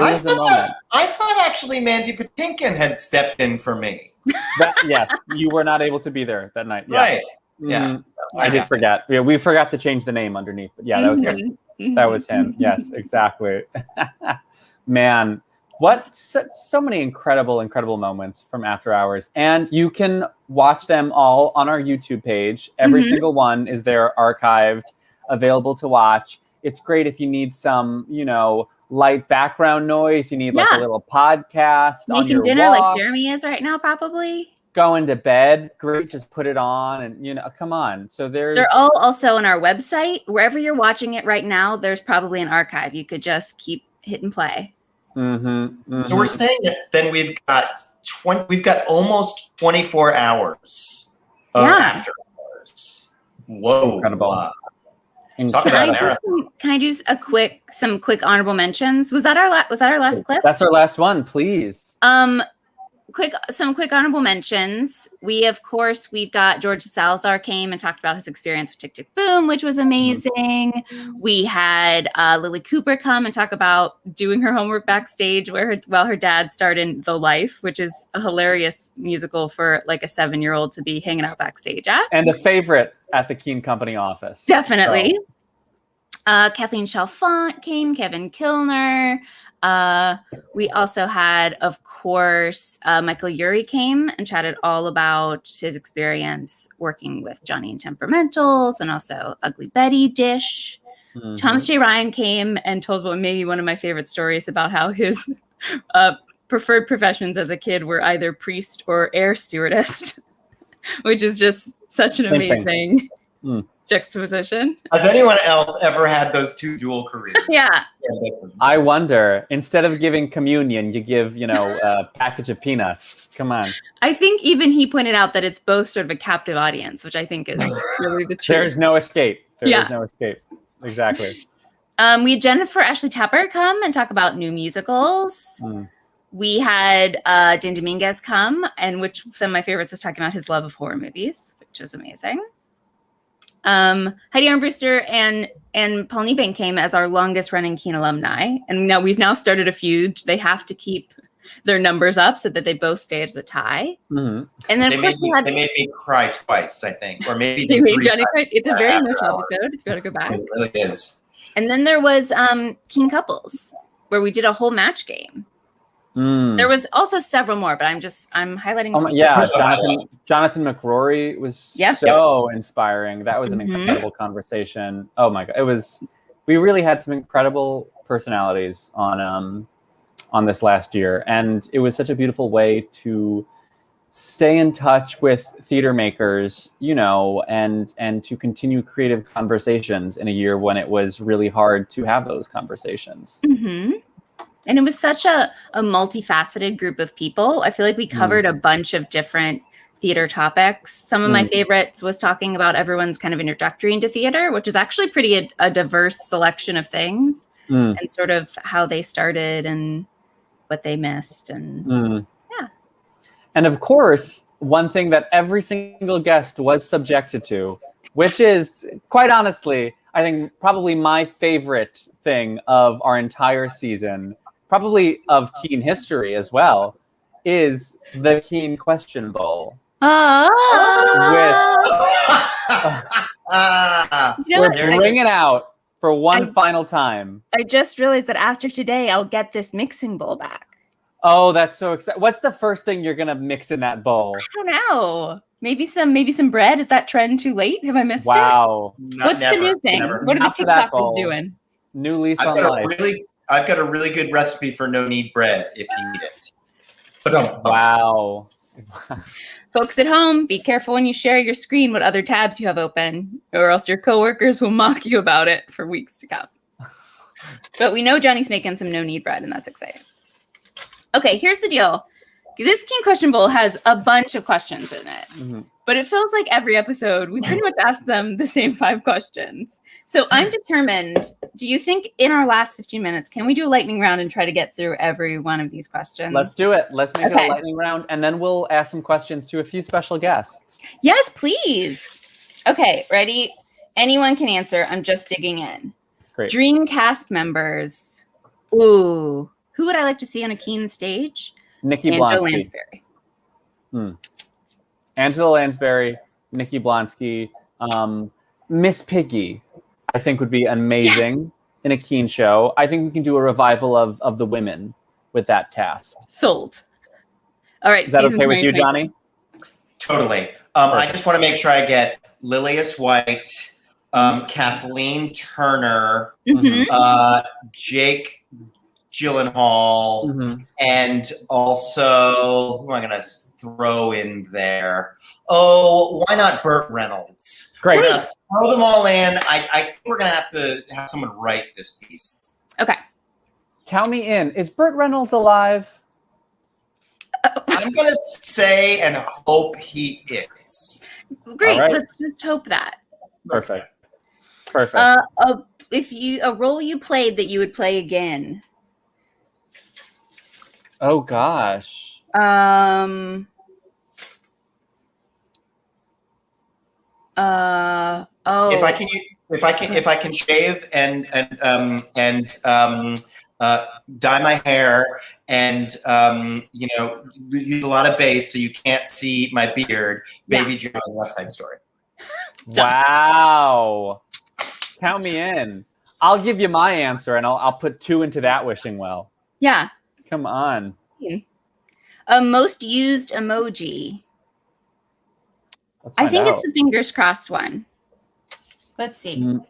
I thought actually Mandy Patinkin had stepped in for me. Yes, you were not able to be there that night. Yeah. Right. Yeah. I did forget. Yeah, we forgot to change the name underneath. But yeah, that was him. That was him. Yes, exactly. Man, so many incredible moments from After Hours. And you can watch them all on our YouTube page. Every single one is there archived, available to watch. It's great if you need some, light background noise. You need like a little podcast. Making dinner like Jeremy is right now, probably. Going to bed, great, just put it on and come on. So they're all also on our website. Wherever you're watching it right now, there's probably an archive. You could just keep hit and play. So we're saying that then we've got almost 24 hours of After Hours. Whoa. Incredible. Talk about can I do some quick honorable mentions? Was that our last clip? That's our last one, please. Some quick honorable mentions. We've got George Salazar came and talked about his experience with Tick Tick Boom, which was amazing. We had Lily Cooper come and talk about doing her homework backstage while her dad starred in The Life, which is a hilarious musical for like a 7-year-old to be hanging out backstage at. And a favorite at the Keen Company office. Definitely. So. Kathleen Chalfant came, Kevin Kilner. We also had, of course, Michael Urie came and chatted all about his experience working with Johnny and Temperamentals and also Ugly Betty Dish. Thomas J. Ryan came and told maybe one of my favorite stories about how his preferred professions as a kid were either priest or air stewardess, which is just such an amazing juxtaposition. Has anyone else ever had those two dual careers? Yeah. I wonder, instead of giving communion, you give, a package of peanuts. Come on. I think even he pointed out that it's both sort of a captive audience, which I think is really the truth. There's no escape. There is no escape. Exactly. We had Jennifer Ashley Tepper come and talk about new musicals. We had Dan Dominguez come, and which some of my favorites was talking about his love of horror movies, which was amazing. Heidi Armbruster and Paul Niebank came as our longest running Keen alumni. And now we've started a feud. They have to keep their numbers up so that they both stay as a tie. And then they made me cry twice, I think. Or maybe they made Johnny cry. It's a very emotional episode if you want to go back. It really is. And then there was Keen Couples, where we did a whole match game. There was also several more, but I'm highlighting. Jonathan McRory was so inspiring. That was an incredible conversation. Oh my God, we really had some incredible personalities on this last year, and it was such a beautiful way to stay in touch with theater makers, and to continue creative conversations in a year when it was really hard to have those conversations. And it was such a multifaceted group of people. I feel like we covered a bunch of different theater topics. Some of my favorites was talking about everyone's kind of introductory into theater, which is actually pretty a diverse selection of things, and sort of how they started and what they missed. And And of course, one thing that every single guest was subjected to which is, quite honestly, I think probably my favorite thing of our entire season, probably of Keen history as well, is the Keen Question Bowl. We're bringing out for one final time. I just realized that after today, I'll get this mixing bowl back. Oh, that's so exciting! What's the first thing you're gonna mix in that bowl? I don't know. Maybe some bread. Is that trend too late? Have I missed it? Wow. What's the new thing? What are the TikTokers doing? New lease on life. I've got a really good recipe for no knead bread if you need it. Wow. Folks at home, be careful when you share your screen what other tabs you have open, or else your coworkers will mock you about it for weeks to come. But we know Johnny's making some no knead bread, and that's exciting. Okay, here's the deal. This Keen Question Bowl has a bunch of questions in it, but it feels like every episode we pretty much ask them the same 5 questions. So I'm determined. Do you think in our last 15 minutes, can we do a lightning round and try to get through every one of these questions? Let's do it. Let's make it a lightning round, and then we'll ask some questions to a few special guests. Yes, please. Okay, ready? Anyone can answer. I'm just digging in. Great. Dream cast members. Ooh. Who would I like to see on a Keen stage? Nikki Angela Blonsky. Lansbury. Angela Lansbury, Nikki Blonsky, Miss Piggy, I think would be amazing in a Keen show. I think we can do a revival of the women with that cast. Sold. All right. Is that okay with you, Johnny? Totally. I just want to make sure I get Lilias White, Kathleen Turner, Jake Gyllenhaal, and also, who am I going to throw in there? Oh, why not Burt Reynolds? Great. We're going to throw them all in. I think we're going to have someone write this piece. Okay. Count me in. Is Burt Reynolds alive? I'm going to say and hope he is. Great. Right. Let's just hope that. Perfect. If a role you played that you would play again. Oh gosh. If I can shave and dye my hair and use a lot of base so you can't see my beard, Baby John, West Side Story. Wow. Count me in. I'll give you my answer and I'll put 2 into that wishing well. Yeah. Come on. Most used emoji. I think it's the fingers crossed one. Let's see.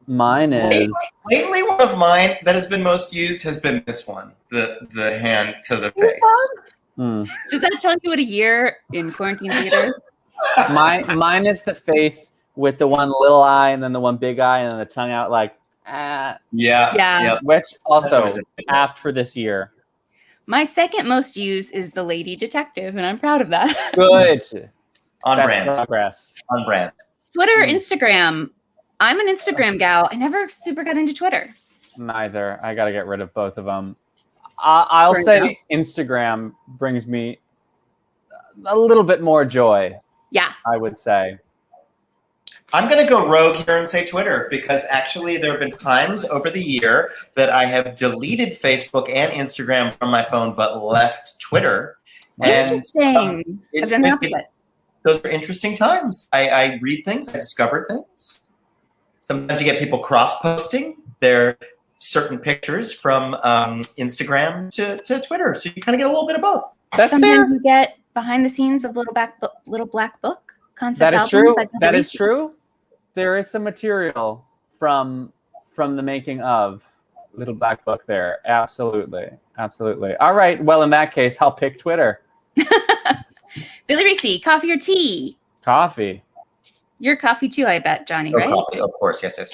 Mine is lately one of mine that has been most used has been this one, the hand to the face. Does that tell you what a year in quarantine theater? Mine is the face with the one little eye and then the one big eye and then the tongue out like yeah. Which also apt for this year. My second most used is the Lady Detective, and I'm proud of that. Good. On brand. Progress. On brand. Twitter, Instagram. I'm an Instagram gal. I never super got into Twitter. Neither. I got to get rid of both of them. I'll say Instagram brings me a little bit more joy. Yeah. I would say. I'm going to go rogue here and say Twitter because actually there have been times over the year that I have deleted Facebook and Instagram from my phone but left Twitter. Interesting. Those are interesting times. I read things. I discover things. Sometimes you get people cross-posting their certain pictures from Instagram to Twitter. So you kind of get a little bit of both. Sometimes you get behind the scenes of Little Black Book concept That is albums, true. like That is true. There is some material from the making of Little Black Book there. Absolutely. All right. Well, in that case, I'll pick Twitter. Billy Reese, coffee or tea? Coffee. You're coffee too, I bet, Johnny, right? Coffee, of course. Yes. I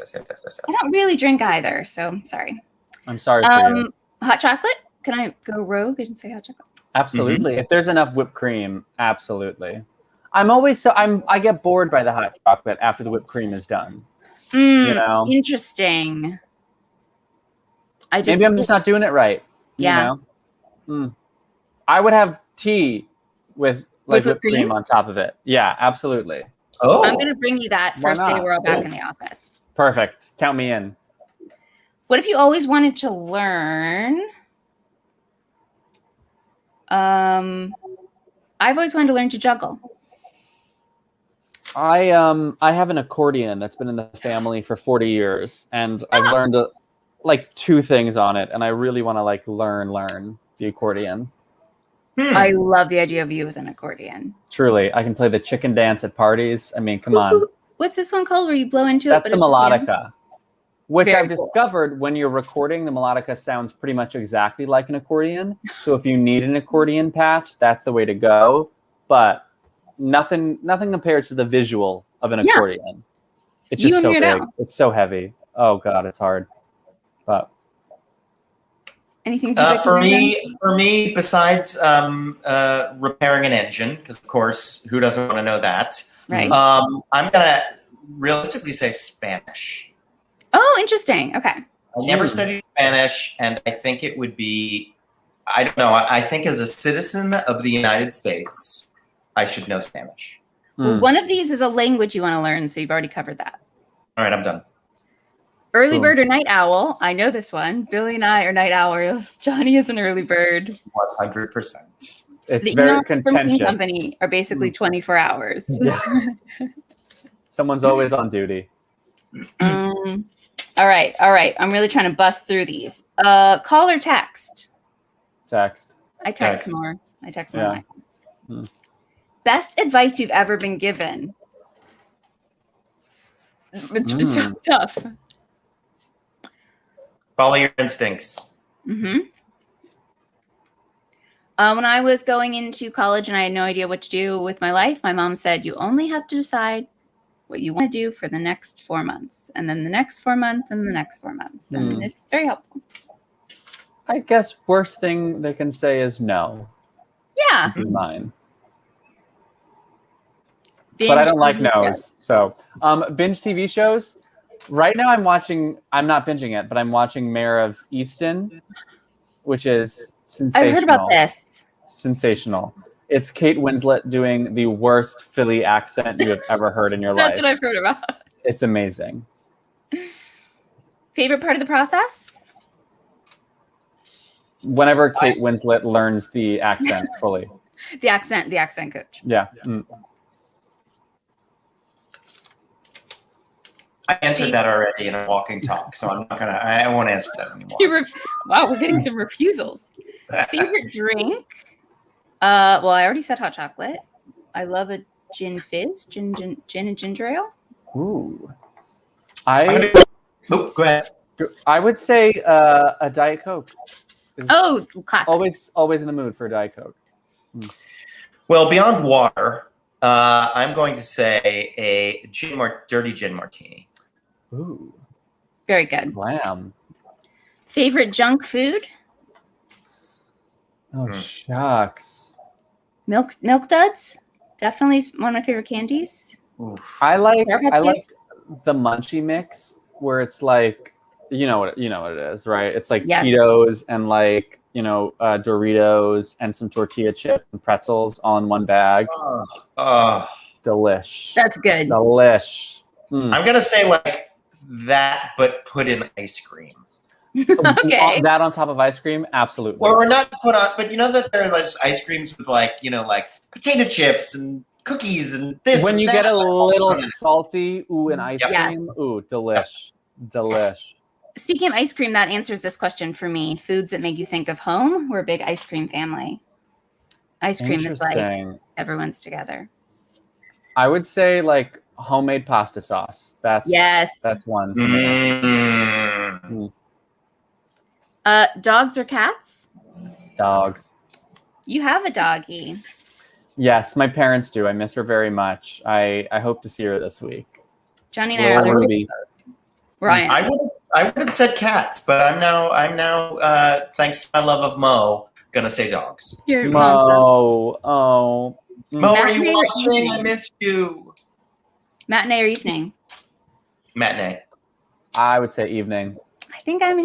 don't really drink either, so sorry. I'm sorry for you. Hot chocolate? Can I go rogue and say hot chocolate? Absolutely. If there's enough whipped cream, absolutely. I get bored by the hot chocolate after the whipped cream is done. Interesting. Maybe I'm just not doing it right. Yeah. I would have tea with whipped cream on top of it. Yeah, absolutely. Oh. I'm going to bring you that Why first day not? we're all back in the office. Perfect. Count me in. What if you always wanted to learn? I've always wanted to learn to juggle. I have an accordion that's been in the family for 40 years, and I've learned like 2 things on it, and I really want to like learn the accordion. I love the idea of you with an accordion. Truly, I can play the chicken dance at parties. I mean, come on. What's this one called where you blow into That's it? the melodica, which Very I've cool. discovered when you're recording, the melodica sounds pretty much exactly like an accordion. So if you need an accordion patch, that's the way to go. But nothing compares to the visual of an accordion. It's just so big. It's so heavy. Oh God, it's hard. But anything for me, besides repairing an engine, because of course, who doesn't want to know that? Right. I'm gonna realistically say Spanish. Oh, interesting. Okay. I never studied Spanish, and I think it would be, I don't know, I think as a citizen of the United States, I should know Spanish. Well, one of these is a language you want to learn, so you've already covered that. All right, I'm done. Early bird or night owl? I know this one. Billy and I are night owls. Johnny is an early bird. 100%. It's the very emails from contentious. King Company are basically 24 hours. Yeah. Someone's always on duty. All right. I'm really trying to bust through these. Call or text? Text. I text more. I text more. Yeah. Than I call. Best advice you've ever been given? It's so tough. Follow your instincts. Mm-hmm. When I was going into college and I had no idea what to do with my life, my mom said, you only have to decide what you want to do for the next 4 months, and then the next 4 months, and the next 4 months. And it's very helpful. I guess worst thing they can say is no. Yeah. Would be mine. Binge but I don't like TV no's. shows. So binge TV shows. Right now I'm not binging it, but I'm watching Mayor of Easton, which is sensational. I heard about this. Sensational. It's Kate Winslet doing the worst Philly accent you have ever heard in your life. That's what I've heard about. It's amazing. Favorite part of the process? Whenever Kate Winslet learns the accent fully. The accent coach. Yeah. I answered that already in a walking talk, so I won't answer that anymore. Wow, we're getting some refusals. Favorite drink? Well, I already said hot chocolate. I love a gin fizz, gin and ginger ale. Ooh. Go ahead. I would say a Diet Coke. Oh, classic. Always in the mood for a Diet Coke. Well, beyond water, I'm going to say a dirty gin martini. Ooh. Very good. Wham. Favorite junk food? Oh, shucks. Milk duds? Definitely one of my favorite candies. Oof. I like the munchie mix where it's like, you know what it is, right? It's like Cheetos and like, Doritos and some tortilla chip and pretzels all in one bag. Delish. That's good. Delish. I'm going to say like that, but put in ice cream. Okay. That on top of ice cream? Absolutely. Or not put on, but you know that there are like ice creams with like potato chips and cookies and this. When and you that. get a little salty, and ice cream, delish. Delish. Speaking of ice cream, that answers this question for me. Foods that make you think of home. We're a big ice cream family. Ice cream is like everyone's together. I would say like homemade pasta sauce. That's one. Dogs or cats? Dogs. You have a doggie. Yes, my parents do. I miss her very much. I hope to see her this week. Johnny and I are Ryan. I would have said cats, but I'm now thanks to my love of Mo, gonna say dogs. Mo. Oh. Mo, are you watching? I missed you. Matinee or evening? Matinee. I would say evening. I think I'm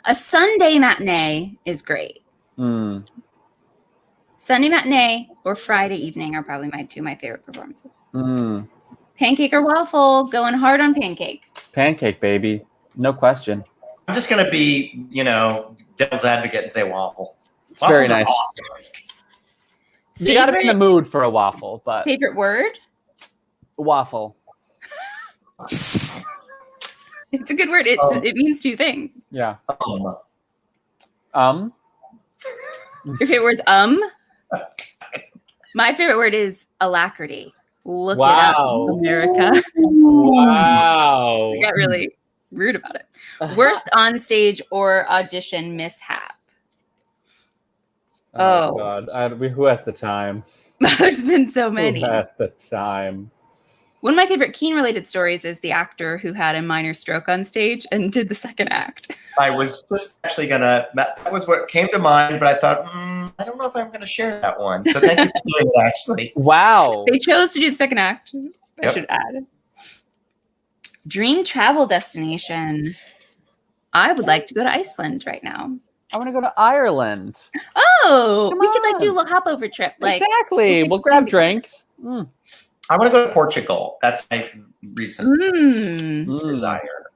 a Sunday matinee is great. Sunday matinee or Friday evening are probably my favorite performances. Pancake or waffle? Going hard on pancake. Pancake, baby. No question. I'm just going to be, devil's advocate and say waffle. It's very nice. Awesome. You got to be in the mood for a waffle, but favorite word? Waffle. It's a good word. It means two things. Yeah. Your favorite word's My favorite word is alacrity. Look it up, America. Wow. I got really rude about it. Worst onstage or audition mishap? Oh God. Who has the time? There's been so many. Who has the time? One of my favorite Keen-related stories is the actor who had a minor stroke on stage and did the second act. I was just actually that was what came to mind, but I thought, I don't know if I'm going to share that one. So thank you for doing it, actually. Wow. They chose to do the second act. I should add. Dream travel destination. I would like to go to Iceland right now. I want to go to Ireland. Oh, we could do a little hop over trip. Exactly. We'll grab drinks. I want to go to Portugal. That's my recent desire.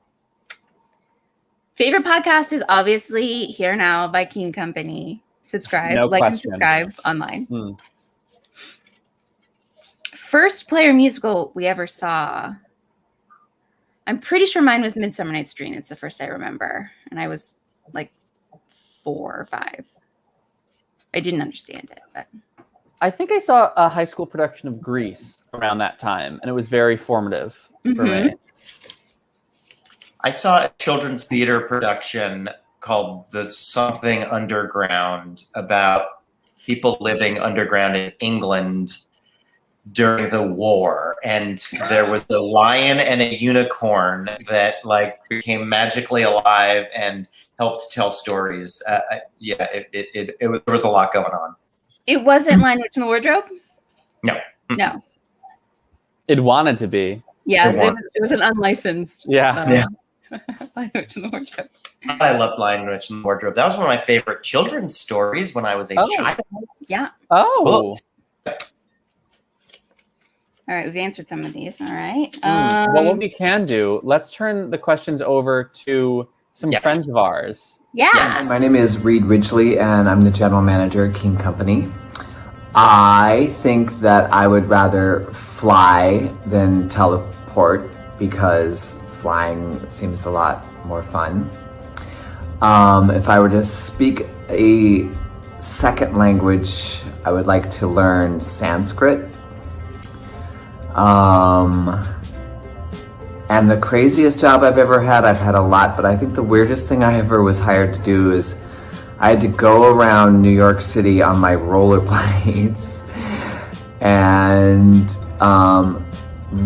Favorite podcast is obviously Here Now by Keen Company. Subscribe, and subscribe online. First player musical we ever saw. I'm pretty sure mine was Midsummer Night's Dream. It's the first I remember. And I was like 4 or 5. I didn't understand it, but I think I saw a high school production of Grease around that time, and it was very formative for me. I saw a children's theater production called The Something Underground about people living underground in England during the war, and there was a lion and a unicorn that became magically alive and helped tell stories. There was a lot going on. It wasn't Lion, Witch, and the Wardrobe? No. It wanted to be. Yes, it was an unlicensed. Yeah. Lion, Witch, and the Wardrobe. I loved Lion, Witch, and the Wardrobe. That was one of my favorite children's stories when I was a child. Yeah. Oh. All right, we've answered some of these. All right. Well, what we can do, let's turn the questions over to some friends of ours. Yeah. Yes. My name is Reed Ridgely, and I'm the general manager at Keen Company. I think that I would rather fly than teleport because flying seems a lot more fun. If I were to speak a second language, I would like to learn Sanskrit. And the craziest job I've ever had, I've had a lot, but I think the weirdest thing I ever was hired to do is I had to go around New York City on my rollerblades and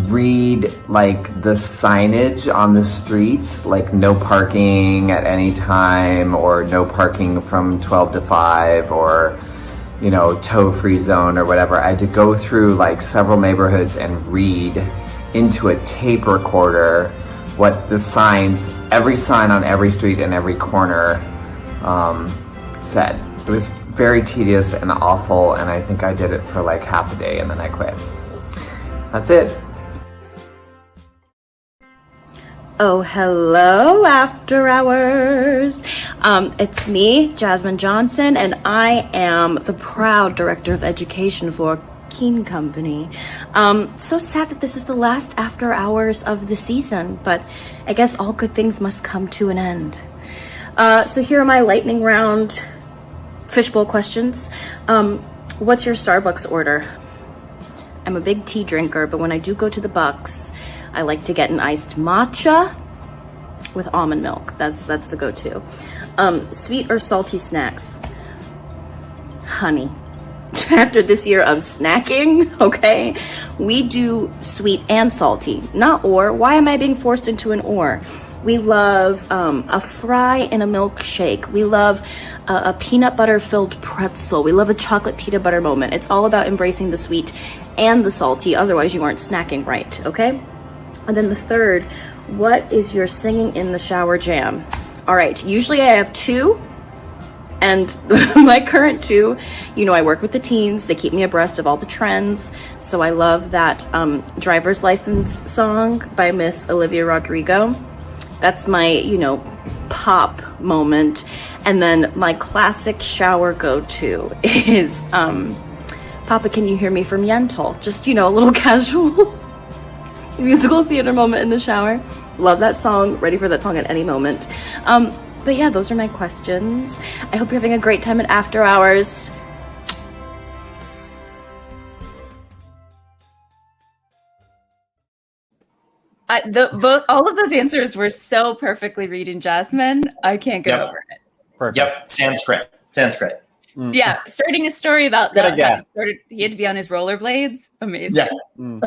read the signage on the streets, no parking at any time, or no parking from 12 to 5, or tow-free zone or whatever. I had to go through several neighborhoods and read into a tape recorder what the signs, every sign on every street and every corner said. It was very tedious and awful, and I think I did it for half a day and then I quit. That's it. Oh, hello, After Hours. It's me, Jasmine Johnson, and I am the proud Director of Education for Keen Company. So sad that this is the last After Hours of the season, but I guess all good things must come to an end. So here are my lightning round fishbowl questions. What's your Starbucks order? I'm a big tea drinker, but when I do go to the Bucks, I like to get an iced matcha with almond milk. That's the go-to. Sweet or salty snacks? Honey. After this year of snacking, okay, we do sweet and salty, not or. Why am I being forced into an or? We love a fry in a milkshake. We love a peanut butter filled pretzel. We love a chocolate peanut butter moment. It's all about embracing the sweet and the salty. Otherwise, you aren't snacking right, okay? And then the third, what is your singing in the shower jam? All right, usually I have 2. And my current two, I work with the teens. They keep me abreast of all the trends. So I love that driver's license song by Miss Olivia Rodrigo. That's my, pop moment. And then my classic shower go-to is Papa, Can You Hear Me from Yentl? Just, a little casual musical theater moment in the shower. Love that song. Ready for that song at any moment. But yeah, those are my questions. I hope you're having a great time at After Hours. All of those answers were so perfectly read in Jasmine. I can't get over it. Perfect. Yep, Sanskrit. Mm. Yeah, starting a story about Good that. He had to be on his rollerblades. Amazing. Yeah. Mm.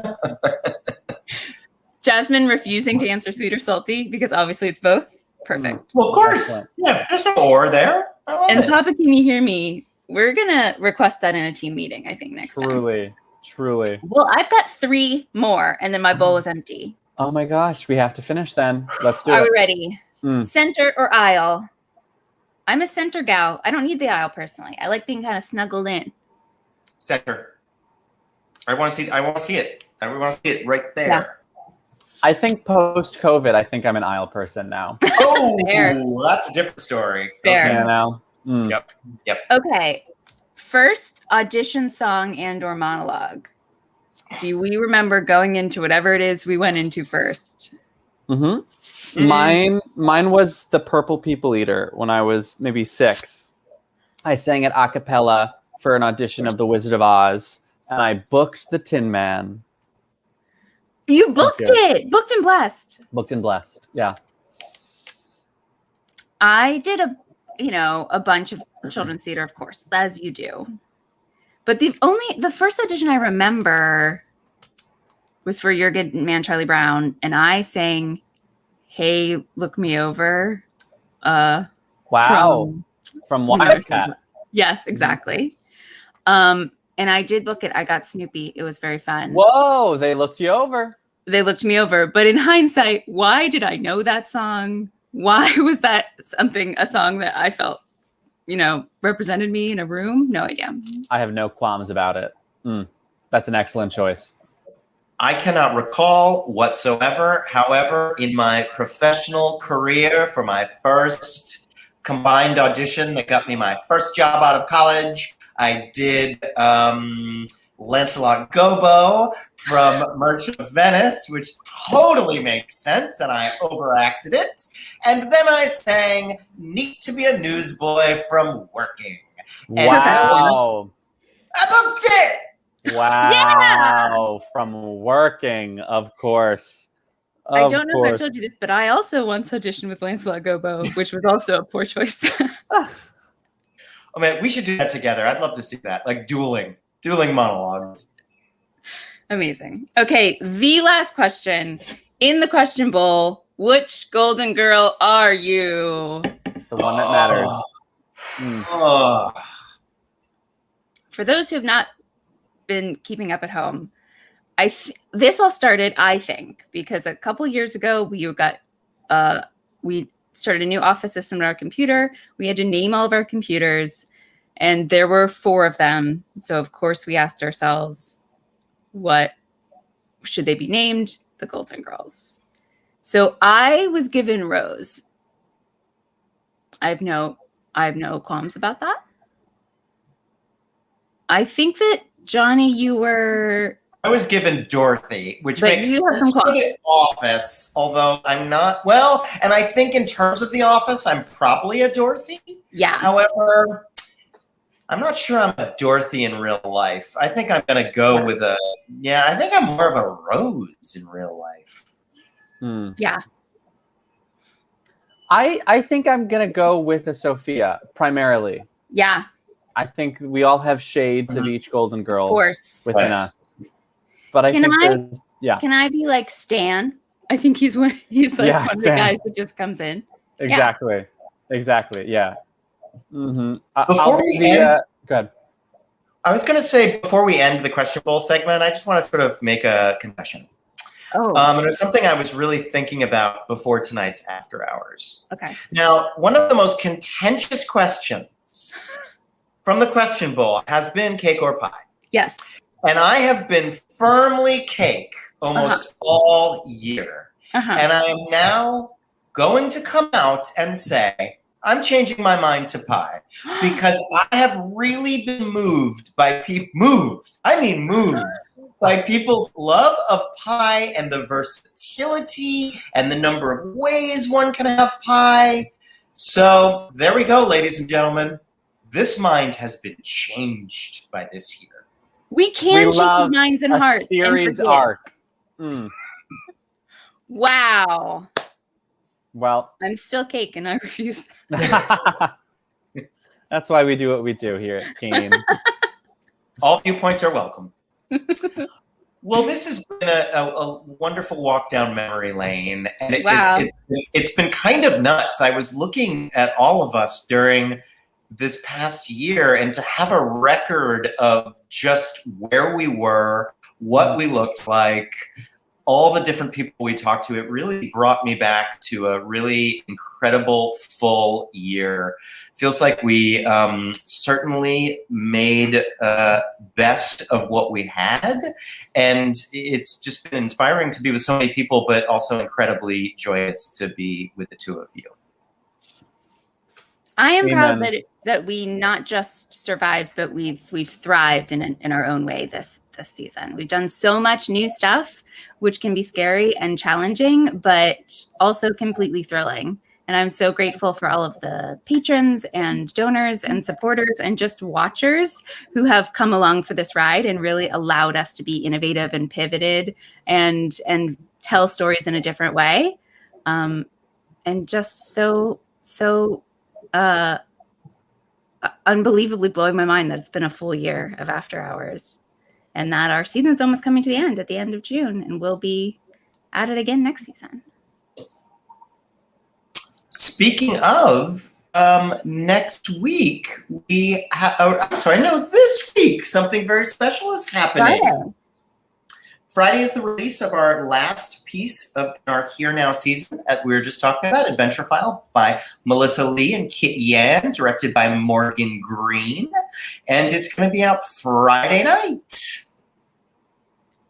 Jasmine refusing to answer sweet or salty because obviously it's both. Perfect. Well, of course. Yeah, there's no or there. I love And it. Papa, Can You Hear Me? We're gonna request that in a team meeting, I think, next time. Truly. Well, I've got 3 more, and then my bowl is empty. Oh my gosh, we have to finish then. Let's do it. Are we ready? Mm. Center or aisle? I'm a center gal. I don't need the aisle personally. I like being kind of snuggled in. Center. I want to see it. I want to see it right there. Yeah. I think post-COVID, I think I'm an aisle person now. Oh, Fair. that's a different story. Fair. Okay. Yeah, now. Mm. Yep. Okay. First audition song and or monologue. Do we remember going into whatever it is we went into first? Mm-hmm. Mine was The Purple People Eater when I was maybe 6. I sang it a cappella for an audition of The Wizard of Oz, and I booked the Tin Man. You booked it. Booked and blessed. Booked and blessed. Yeah. I did a bunch of children's theater, of course, as you do. But the first audition I remember was for Your Good Man, Charlie Brown, and I sang "Hey, Look Me Over." Wow. From Wildcat. Yes, exactly. And I did book it. I got Snoopy. It was very fun. Whoa, they looked you over. They looked me over. But in hindsight, why did I know that song? Why was that a song that I felt, represented me in a room? No idea. I have no qualms about it. That's an excellent choice. I cannot recall whatsoever. However, in my professional career, for my first combined audition that got me my first job out of college, I did Lancelot Gobbo from Merchant of Venice, which totally makes sense, and I overacted it. And then I sang Neat to Be a Newsboy from Working. And Wow. I booked it! Wow. Yeah! From Working, of course. I don't know if I told you this, but I also once auditioned with Lancelot Gobbo, which was also a poor choice. Oh man, we should do that together. I'd love to see that. Like dueling monologues. Amazing. Okay, the last question in the question bowl. Which Golden Girl are you? The one that matters. For those who have not been keeping up at home, this all started, I think, because a couple years ago we started a new office system on our computer. We had to name all of our computers, and there were 4 of them. So of course we asked ourselves, what should they be named? The Golden Girls. So I was given Rose. I have no qualms about that. I think that Johnny, you were. I was given Dorothy, which makes you have sense some for The Office, although I'm not. Well, and I think in terms of The Office, I'm probably a Dorothy. Yeah. However, I'm not sure I'm a Dorothy in real life. I think I'm going to go with I think I'm more of a Rose in real life. Yeah. I think I'm going to go with a Sophia, primarily. Yeah. I think we all have shades of each Golden Girl Of course. within us. But I think there's, Can I be like Stan? I think he's one of the guys that just comes in. Exactly. Yeah. Mm-hmm. Go ahead. I was going to say, before we end the question bowl segment, I just want to sort of make a confession. Oh. And it was something I was really thinking about before tonight's After Hours. Okay. Now, one of the most contentious questions questions from the question bowl has been cake or pie. Yes. And I have been firmly cake almost all year. And I am now going to come out and say, I'm changing my mind to pie because I have really been moved by moved by people's love of pie and the versatility and the number of ways one can have pie. So there we go, ladies and gentlemen. This mind has been changed by this year. We can change minds and hearts. Series arc. Wow. Well, I'm still cake and I refuse. That's why we do what we do here at Keen. All viewpoints are welcome. Well, this has been a wonderful walk down memory lane, and it's been kind of nuts. I was looking at all of us during this past year, and to have a record of just where we were, what we looked like, all the different people we talked to, it really brought me back to a really incredible full year. Feels like we certainly made best of what we had. And it's just been inspiring to be with so many people, but also incredibly joyous to be with the two of you. I am proud that we not just survived, but we've thrived in our own way this season. We've done so much new stuff, which can be scary and challenging, but also completely thrilling. And I'm so grateful for all of the patrons and donors and supporters and just watchers who have come along for this ride and really allowed us to be innovative and pivoted and tell stories in a different way. And just so unbelievably blowing my mind that it's been a full year of After Hours and that our season's almost coming to the end at the end of June, and we'll be at it again next season. Speaking of, next week this week something very special is happening. Friday is the release of our last piece of our Here Now season that we were just talking about, Adventure File by Melissa Lee and Kit Yan, directed by Morgan Green. And it's going to be out Friday night.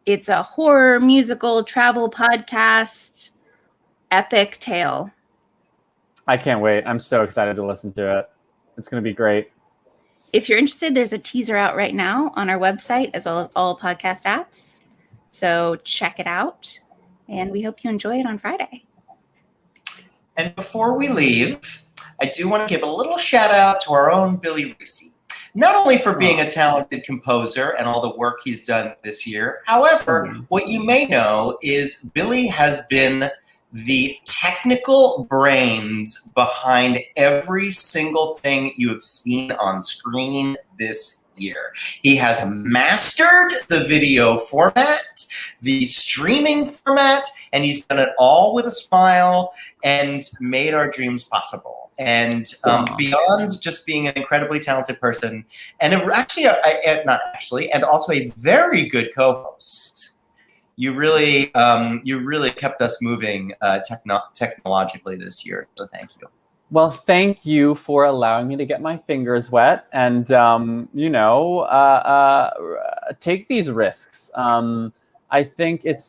It's a horror musical travel podcast epic tale. I can't wait. I'm so excited to listen to it. It's going to be great. If you're interested, there's a teaser out right now on our website as well as all podcast apps. So check it out, and we hope you enjoy it on Friday. And before we leave, I do want to give a little shout out to our own Billy Reese. Not only for being a talented composer and all the work he's done this year, however, what you may know is Billy has been the technical brains behind every single thing you have seen on screen this year. He has mastered the video format, the streaming format, and he's done it all with a smile and made our dreams possible. And beyond just being an incredibly talented person, and and also a very good co-host. You really kept us moving technologically this year. So thank you. Well, thank you for allowing me to get my fingers wet and take these risks. I think it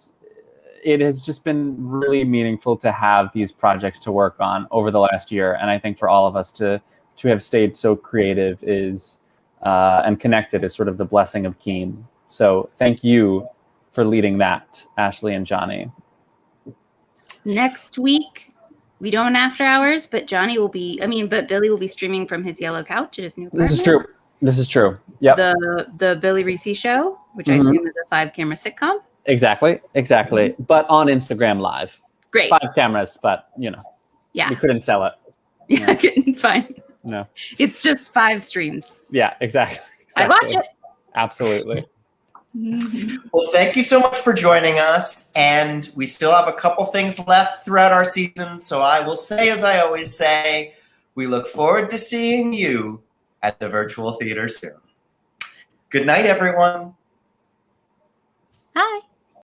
has just been really meaningful to have these projects to work on over the last year, and I think for all of us to have stayed so creative and connected is sort of the blessing of Keen. So thank you for leading that, Ashley and Johnny. Next week, we don't After Hours, but Billy will be streaming from his yellow couch at his new apartment. This is true. Yep. The Billy Reese Show, which I assume is a 5-camera sitcom. Exactly. But on Instagram Live. Great. 5 cameras, but yeah, we couldn't sell it. Yeah, it's fine. No. It's just 5 streams. Yeah, exactly. I'd watch it. Absolutely. Well, thank you so much for joining us. And we still have a couple things left throughout our season. So I will say, as I always say, we look forward to seeing you at the virtual theater soon. Good night, everyone. Hi.